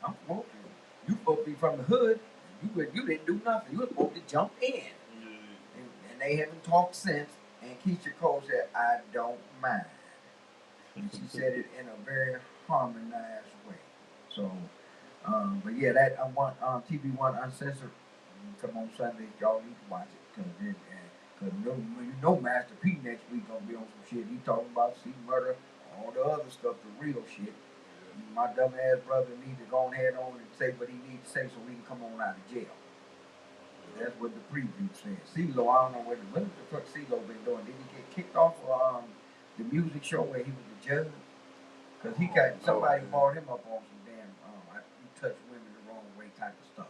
I'm supposed to. You supposed to be from the hood. You didn't do nothing. You were supposed to jump in." And they haven't talked since. And Keisha Cole said, "I don't mind." And she said it in a very harmonized way. So, but yeah, that I want TV1 Uncensored. Come on Sunday, y'all need to watch it because you know Master P next week gonna be on some shit. He talking about sea murder, all the other stuff, the real shit. My dumb ass brother need to go ahead on and say what he needs to say so we can come on out of jail. That's what the preview said. CeeLo, I don't know what the fuck CeeLo been doing. Did he get kicked off of the music show where he was the judge? Because he got somebody brought him up on some damn he touched women the wrong way type of stuff.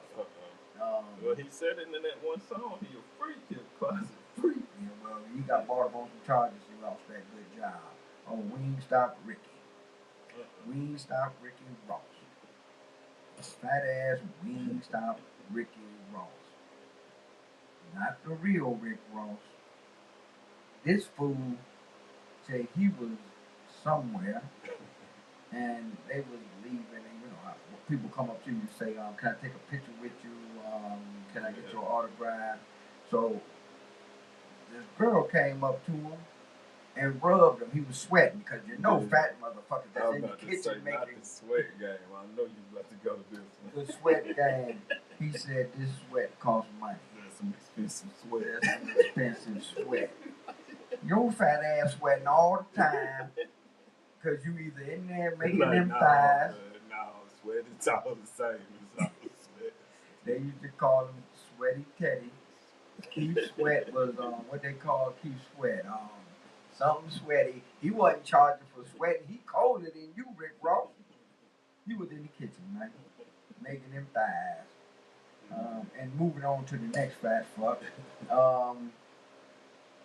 Well, he said it in that one song. He a freak, he a closet freak. Yeah, well, he got brought up on some charges. He lost that good job. Oh, Wingstop Ricky. Wingstop Ricky Ross. Fat ass Wingstop Ricky Ross. Not the real Rick Ross. This fool said he was somewhere and they was leaving, and you know, people come up to you and say, "Can I take a picture with you? Can I get your autograph?" So this girl came up to him and rubbed him. He was sweating because you know, fat motherfuckers that's in the kitchen making not the sweat game. I know you about to go to this. The sweat game. He said this sweat costs money. That's some expensive sweat. That's some expensive sweat. Your fat ass sweating all the time. Cause you either in there making them thighs. No, sweat it's all the same. It's all sweat. They used to call him Sweaty Teddy. Keith Sweat was what they call Keith Sweat. Something sweaty. He wasn't charging for sweating. He colder than you, Rick Ross. He was in the kitchen, man, making them thighs. And moving on to the next fat fuck.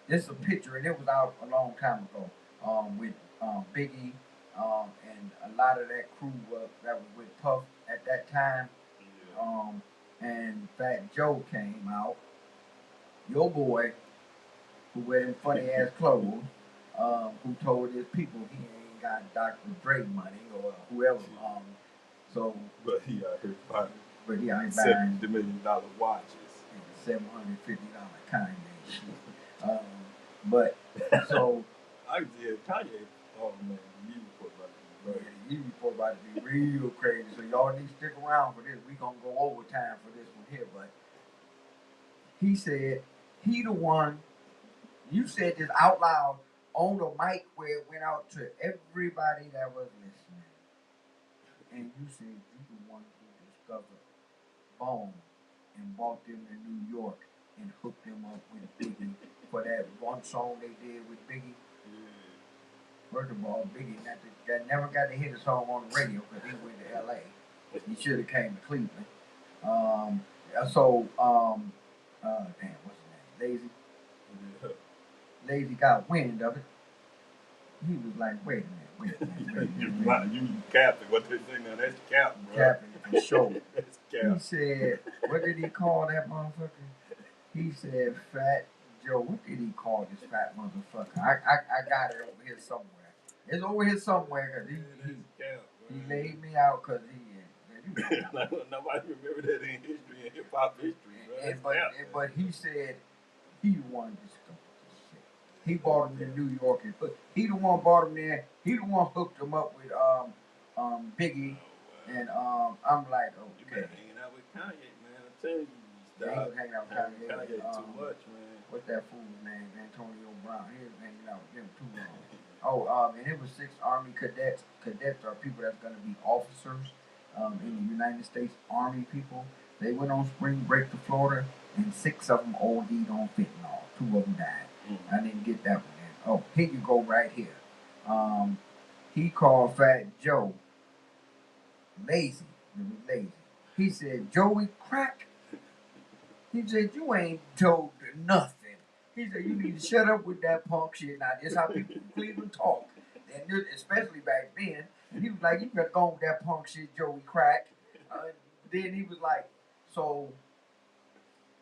This is a picture, and it was out a long time ago. With Biggie, and a lot of that crew that was with Puff at that time. And Fat Joe came out. Your boy, who wear them funny ass clothes, who told his people he ain't got Dr. Dre money or whoever. But he out here buying. But he ain't buying $70 million watches. $750 Kanye shit. But so. Kanye. Oh man, the Yeezy report about to be crazy. The Yeezy report about to be real crazy. So y'all need to stick around for this. We gonna go overtime for this one here. But he said he the one. You said this out loud on the mic where it went out to everybody that was listening. And you said you the one who discovered Bone and brought them to New York and hooked them up with Biggie for that one song they did with Biggie. First of all, Biggie never got to hit a song on the radio because he went to L.A. He should have came to Cleveland. Damn, what's his name? Lazy. Yeah. Lazy got wind of it. He was like, wait a minute. You capping. What they say now, that's cap, bro. Capping for sure. That's cap. He said, what did he call that motherfucker? He said, Fat Joe. What did he call this fat motherfucker? I got it over here somewhere. It's over here somewhere because he laid me out because nobody remember that in history, in hip hop history. But he said he the one discovered this shit. He brought him to New York he the one brought him there. He the one hooked him up with Biggie, and I'm like, okay. You better hanging out with Kanye, man. I tell you. He was hanging out with Kanye. Kanye too much, man. What's that fool's name? Antonio Brown. He was hanging out with them too long. And it was 6 Army cadets. Cadets are people that's going to be officers in the United States Army people. They went on spring break to Florida, and 6 of them OD'd on fentanyl. 2 of them died. I didn't get that one in. Oh, here you go right here. He called Fat Joe lazy. It was lazy. He said, Joey Crack. He said, you ain't told nothing. He said, you need to shut up with that punk shit. Now, this how people from Cleveland talk. And especially back then. And he was like, you better go on with that punk shit, Joey Crack. Then he was like, so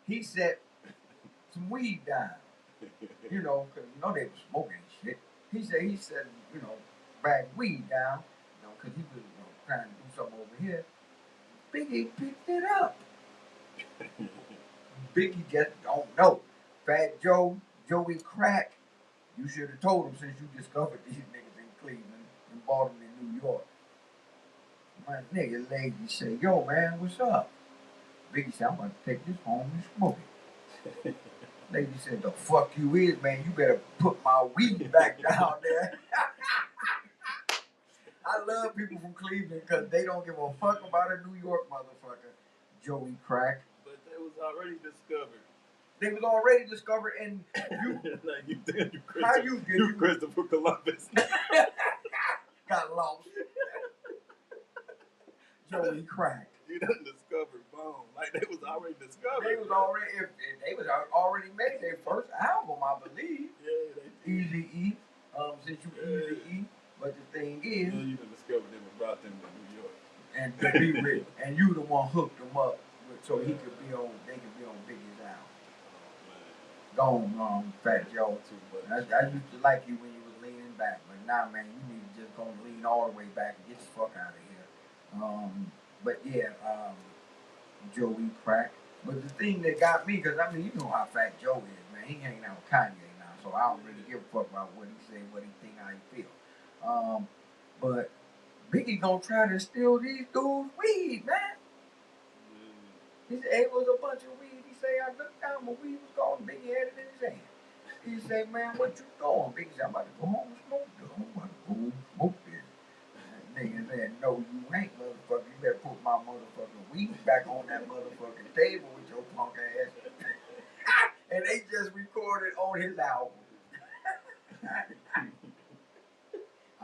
he set some weed down, you know, because you know they were smoking and shit. He said, you know, bag weed down, you know, because he was trying to do something over here. Biggie picked it up. Biggie just don't know. Fat Joe, Joey Crack, you should have told him since you discovered these niggas in Cleveland and bought them in New York. My nigga lady said, yo man, what's up? Biggie said, I'm about to take this home and smoke it. Lady said, the fuck you is, man. You better put my weed back down there. I love people from Cleveland because they don't give a fuck about a New York motherfucker. Joey Crack. But they was already discovered. They was already discovered, and you, like you did, how you did you Christopher Columbus. got lost. Joey Crack. You done discovered Bone. Like they was already discovered. They was already, if they was already made their first album, I believe. Yeah, they did. Easy E. Since you Easy E. But the thing is, yeah, you done discovered them and brought them to New York. And to be real, and you the one hooked them up so he could be on. They could be on Biggie's album. Gone, Fat Joe. I used to like you when you was leaning back, but now, man, you need to just go lean all the way back and get the fuck out of here. But yeah, Joey Crack. But the thing that got me, because I mean, you know how Fat Joe is, man. He hanging out with Kanye now, so I don't really give a fuck about what he say, what he think, how he feel. But Biggie gonna try to steal these dudes' weed, man. He said, it was a bunch of weed. He say, I looked down, my weed was gone. Biggie had it in his hand. He say, man, what you doing? Biggie said, I'm about to go home and smoke this. I'm about to go home and smoke this. Nigga said, no, you ain't, motherfucker. You better put my motherfucking weed back on that motherfucking table with your punk ass. And they just recorded on his album.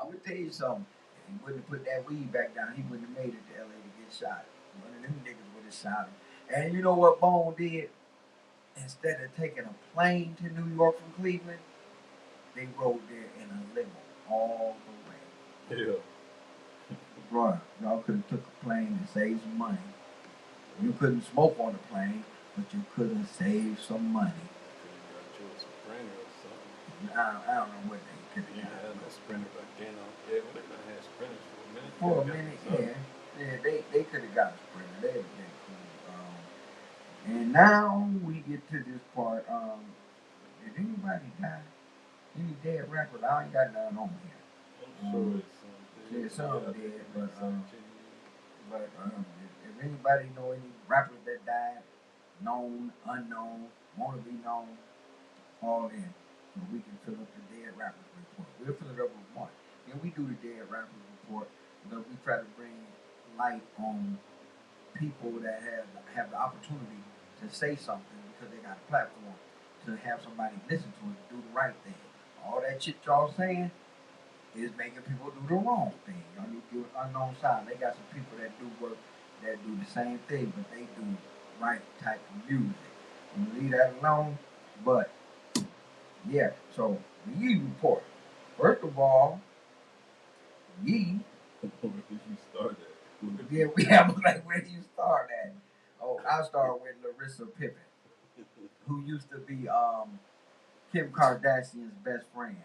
I'm gonna tell you something. If he wouldn't have put that weed back down, he wouldn't have made it to LA to get shot. One of them niggas would have shot him. And you know what Bone did? Instead of taking a plane to New York from Cleveland, they rode there in a limo all the way. Yeah. Bruh, y'all could have took a plane and saved some money. You couldn't smoke on the plane, but you could have saved some money. I don't know what they could have got. Yeah, that Sprinter back then. Yeah, well, they done had Sprinters for a minute. For a minute, yeah. Yeah, they could have got a Sprinter. They'd have been cool. And now we get to this part. Did anybody die? Any dead rappers? I ain't got none on here. I'm sure it's some dead, but if anybody know any rappers that died, known, unknown, want to be known, all in, so we can fill up the dead rappers report. We'll fill it up with one. Then we do the dead rappers report because we try to bring light on people that have the opportunity to say something because they got a platform to have somebody listen to it, do the right thing. All that shit y'all saying is making people do the wrong thing. Y'all need to give Unknown Sound. They got some people that do work that do the same thing, but they do right type of music. I'm gonna leave that alone. But yeah, so the Yee report. First of all, Yee. Where did you start at? Yeah, we have like where do you start at? Oh, I'll start with Larissa Pippen, who used to be Kim Kardashian's best friend.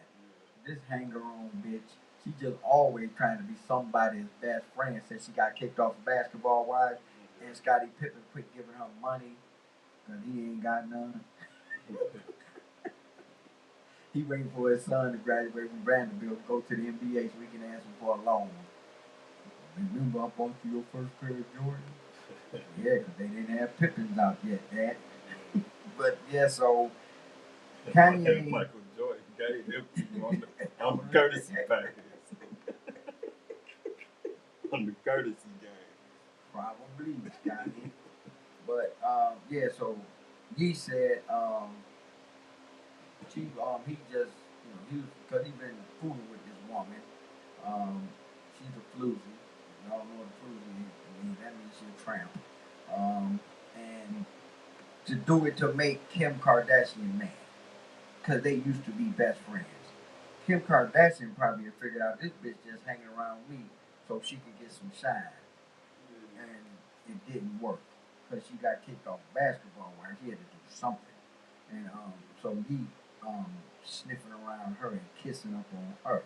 This hanger-on bitch. She just always trying to be somebody's best friend since she got kicked off of Basketball Wives, and Scottie Pippen quit giving her money because he ain't got none. He waiting for his son to graduate from Vanderbilt to go to the NBA so he can ask him for a loan. Remember I bought you your first pair of Jordans? Yeah, because they didn't have Pippins out yet, Dad. But yeah, so Kanye. Michael Jordan gave them people on the courtesy package. On the courtesy game. Probably, Kanye. But yeah, so he said he just he was because he been fooling with this woman. She's a floozy. Y'all know what a floozy means. That means she's a tramp. And to do it to make Kim Kardashian mad, because they used to be best friends. Kim Kardashian probably figured out this bitch just hanging around me so she could get some shine, and it didn't work because she got kicked off basketball where she had to do something, and so he sniffing around her and kissing up on her.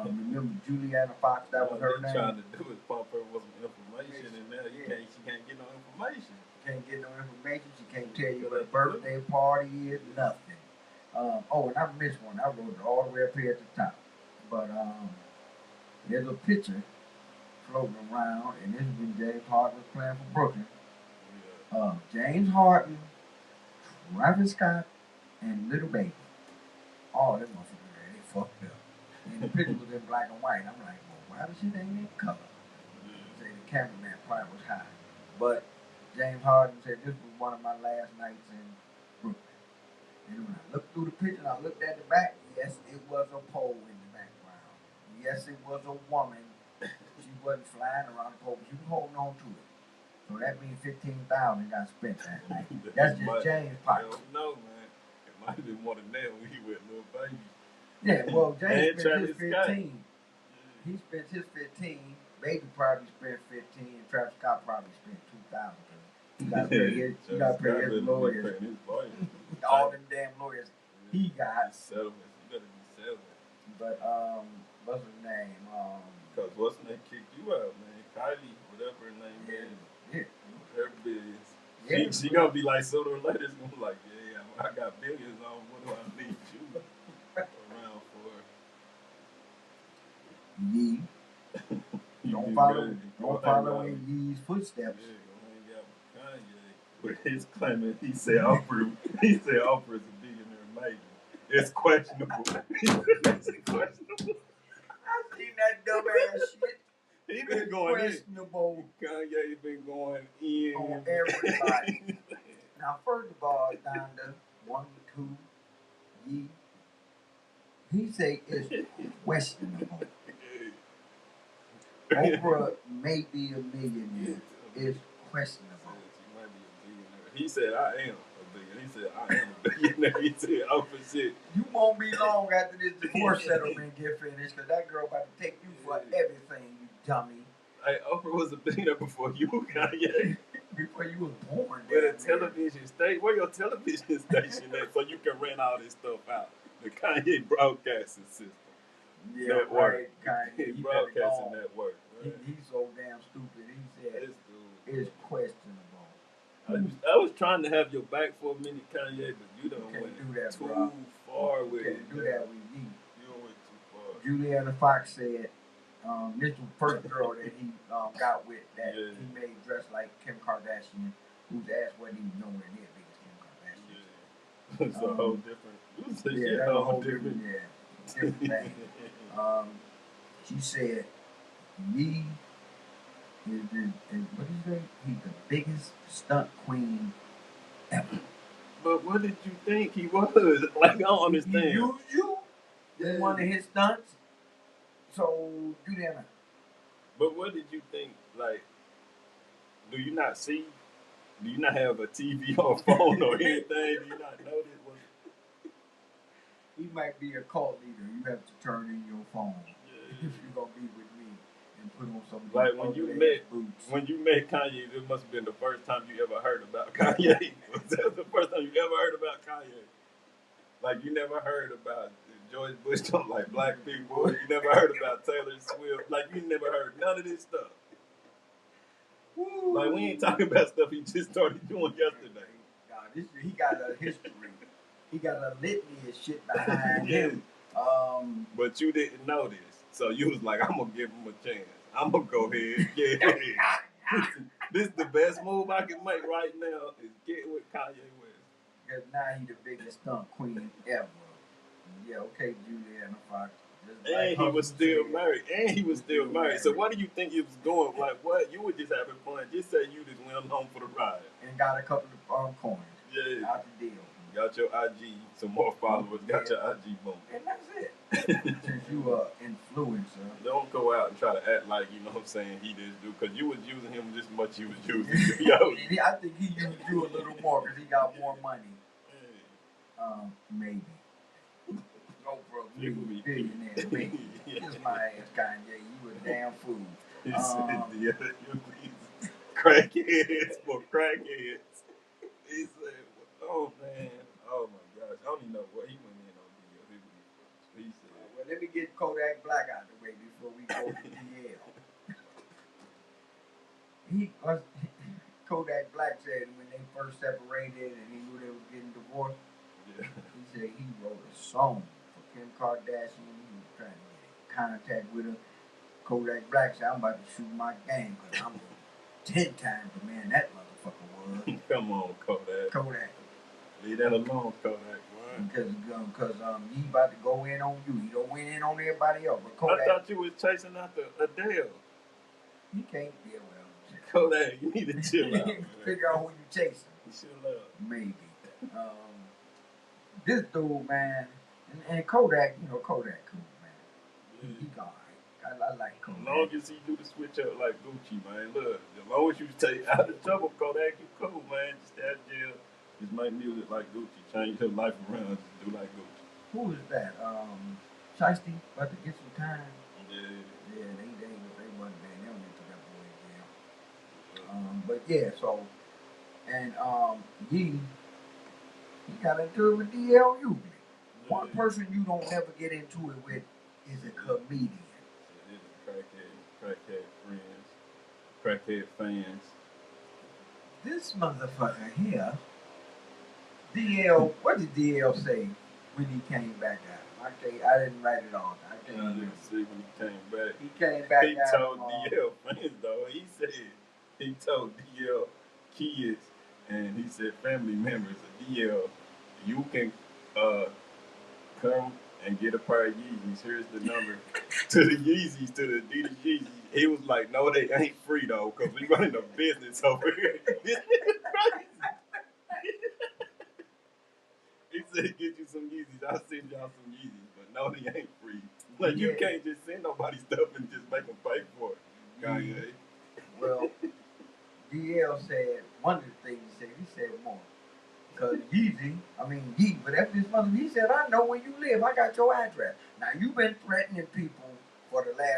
Remember Juliana Fox? That was her All name. Trying to do is pump her with some information, and now she can't get no information. Can't get no information. She can't tell you what a birthday party is. Nothing. Oh, and I missed one. I wrote it all the way up here at the top. But there's a picture floating around, and this is when James Harden was playing for Brooklyn. James Harden, Travis Scott, and Little Baby. All them motherfuckers there, they fucked up. And the picture was in black and white. I'm like, well, why the shit ain't in color? Say the cameraman probably was high. But James Harden said this was one of my last nights in Brooklyn. And when I looked through the picture and I looked at the back, yes, it was a pole in the background. Yes, it was a woman. She wasn't flying around the pole, but she was holding on to it. So that means 15,000 got spent that night. That's just James' pocket. I don't know, man. It might have been one of them when he went Little Baby. Yeah, well, James spent his 15. Scott. He spent his 15. Baby probably spent 15. And Travis Scott probably spent 2,000. He got to pay his lawyers. All them damn lawyers he got. Settlements. You gotta be settling. But what's his name? Cause what's her name kicked you out, man? Kylie, whatever her name is. Yeah. Her biz. Yeah. She gonna be like sooner or later. It's gonna be like, yeah, I got billions on. What do I need you around for? Yee. Don't follow in Yee's footsteps. Yeah, gonna hang out with Kanye. With his claiming, he said Oprah is a billionaire major. It's questionable. It's questionable. I seen that dumb ass shit. He been going questionable. Kanye been going in on everybody. Now, first of all, Donda, 1, 2, Yee. He say it's questionable. Oprah may be a millionaire. It's questionable. She might be a billionaire. He said, I am a billionaire. He said, I am a billionaire. He said, Oprah shit. You won't be long after this divorce settlement get finished, because that girl about to take you for everything, you dummy. Hey, Oprah was a billionaire before you, Kanye. Before you was born. Where the television station, where your television station at, so you can rent all this stuff out. The Kanye broadcasting system. Yeah, network. right. Kanye, broadcasting network. Right? He's so damn stupid. He said it's questionable. I was trying to have your back for a minute, Kanye, but you don't went do that, too bro. far with it. Can't do that with me. You don't went too far. Juliana Fox said this was the first girl that he got with that he made dress like Kim Kardashian, whose ass wasn't even nowhere near big as Kim Kardashian. Yeah. It's a whole different. Yeah, that's a whole different thing. She said, Yee is what is that? He's the biggest stunt queen ever. But what did you think he was? Like, I don't understand. He used you in one of his stunts. So do that. But what did you think? Like, do you not see? Do you not have a TV or phone or anything? Do you not know this? He might be a cult leader. You have to turn in your phone if you're gonna be with me and put on some like when you met boots. When you met Kanye, it must have been the first time you ever heard about Kanye. Was that the first time you ever heard about Kanye? Like you never heard about George Bush don't like black people. You never heard about Taylor Swift. Like you never heard none of this stuff. Woo. Like we ain't talking about stuff he just started doing yesterday. Nah, he got a history. He got a litany of shit behind him. But you didn't know this. So you was like, I'm going to give him a chance. I'm going to go ahead. Yeah. This is the best move I can make right now is get with Kanye West. Because now he the biggest stunt queen ever. Yeah, okay, Juliana Fox. And he was still married. So what do you think he was doing? Like, what? You were just having fun. Just say you just went home for the ride. And got a couple of coins. Yeah. Out the deal. Got your IG, some more followers. Got your IG boom. And that's it. since you are influencer. Don't go out and try to act like, you know what I'm saying, he just do. Because you was using him just as much as you was using yo. I think he used you a little more because he got more money. Maybe. Oprah, billionaire, maybe. Kiss my ass, Kanye. You a damn fool. He said, you these crackheads for crackheads. He said, oh, man. Oh, my gosh. I don't even know what he went in on DL. He said, well, let me get Kodak Black out of the way before we go to DL. Kodak Black said when they first separated and he knew they was getting divorced, he said he wrote a song for Kim Kardashian. He was trying to get in contact with her. Kodak Black said, I'm about to shoot my game because I'm 10 times the man that motherfucker was. Come on, Kodak. Kodak. Leave that alone, Kodak. Because he about to go in on you. He don't went in on everybody else. But Kodak, I thought you was chasing after Adele. He can't deal with him. Kodak, you need to chill out. Figure out who you chasing. Chill out. Maybe. This dude, man, and Kodak, you know, Kodak cool, man. He got I like Kodak. As long as he do the switch up like Gucci, man. Look, as long as you stay out of trouble, Kodak, you cool, man. Just stay out of jail. Just make music like Gucci. Change your life around. Just do like Gucci. Who is that? Shiesty about to get some time. Yeah. Yeah, they wasn't bad. They don't need to put that boy in jail. But yeah, so and he got into it with DL Hughley. One person you don't never get into it with is a comedian. Crackhead friends, crackhead fans. This motherfucker here, DL, what did DL say when he came back out? I didn't write it on. I didn't see when he came back. He came back he out. He told DL fans though. He told DL kids and he said family members of DL, you can come and get a pair of Yeezys. Here's the number to the Yeezys, to the Adidas Yeezys. He was like, no, they ain't free though, because we running a business over here. This nigga crazy. He said, get you some Yeezys. I'll send y'all some Yeezys, but no, they ain't free. Like, you can't just send nobody stuff and just make them pay for it. Kanye. Well, DL said, one of the things he said more. Because Yeezy, but after this month, he said, I know where you live. I got your address. Now, you've been threatening people for the last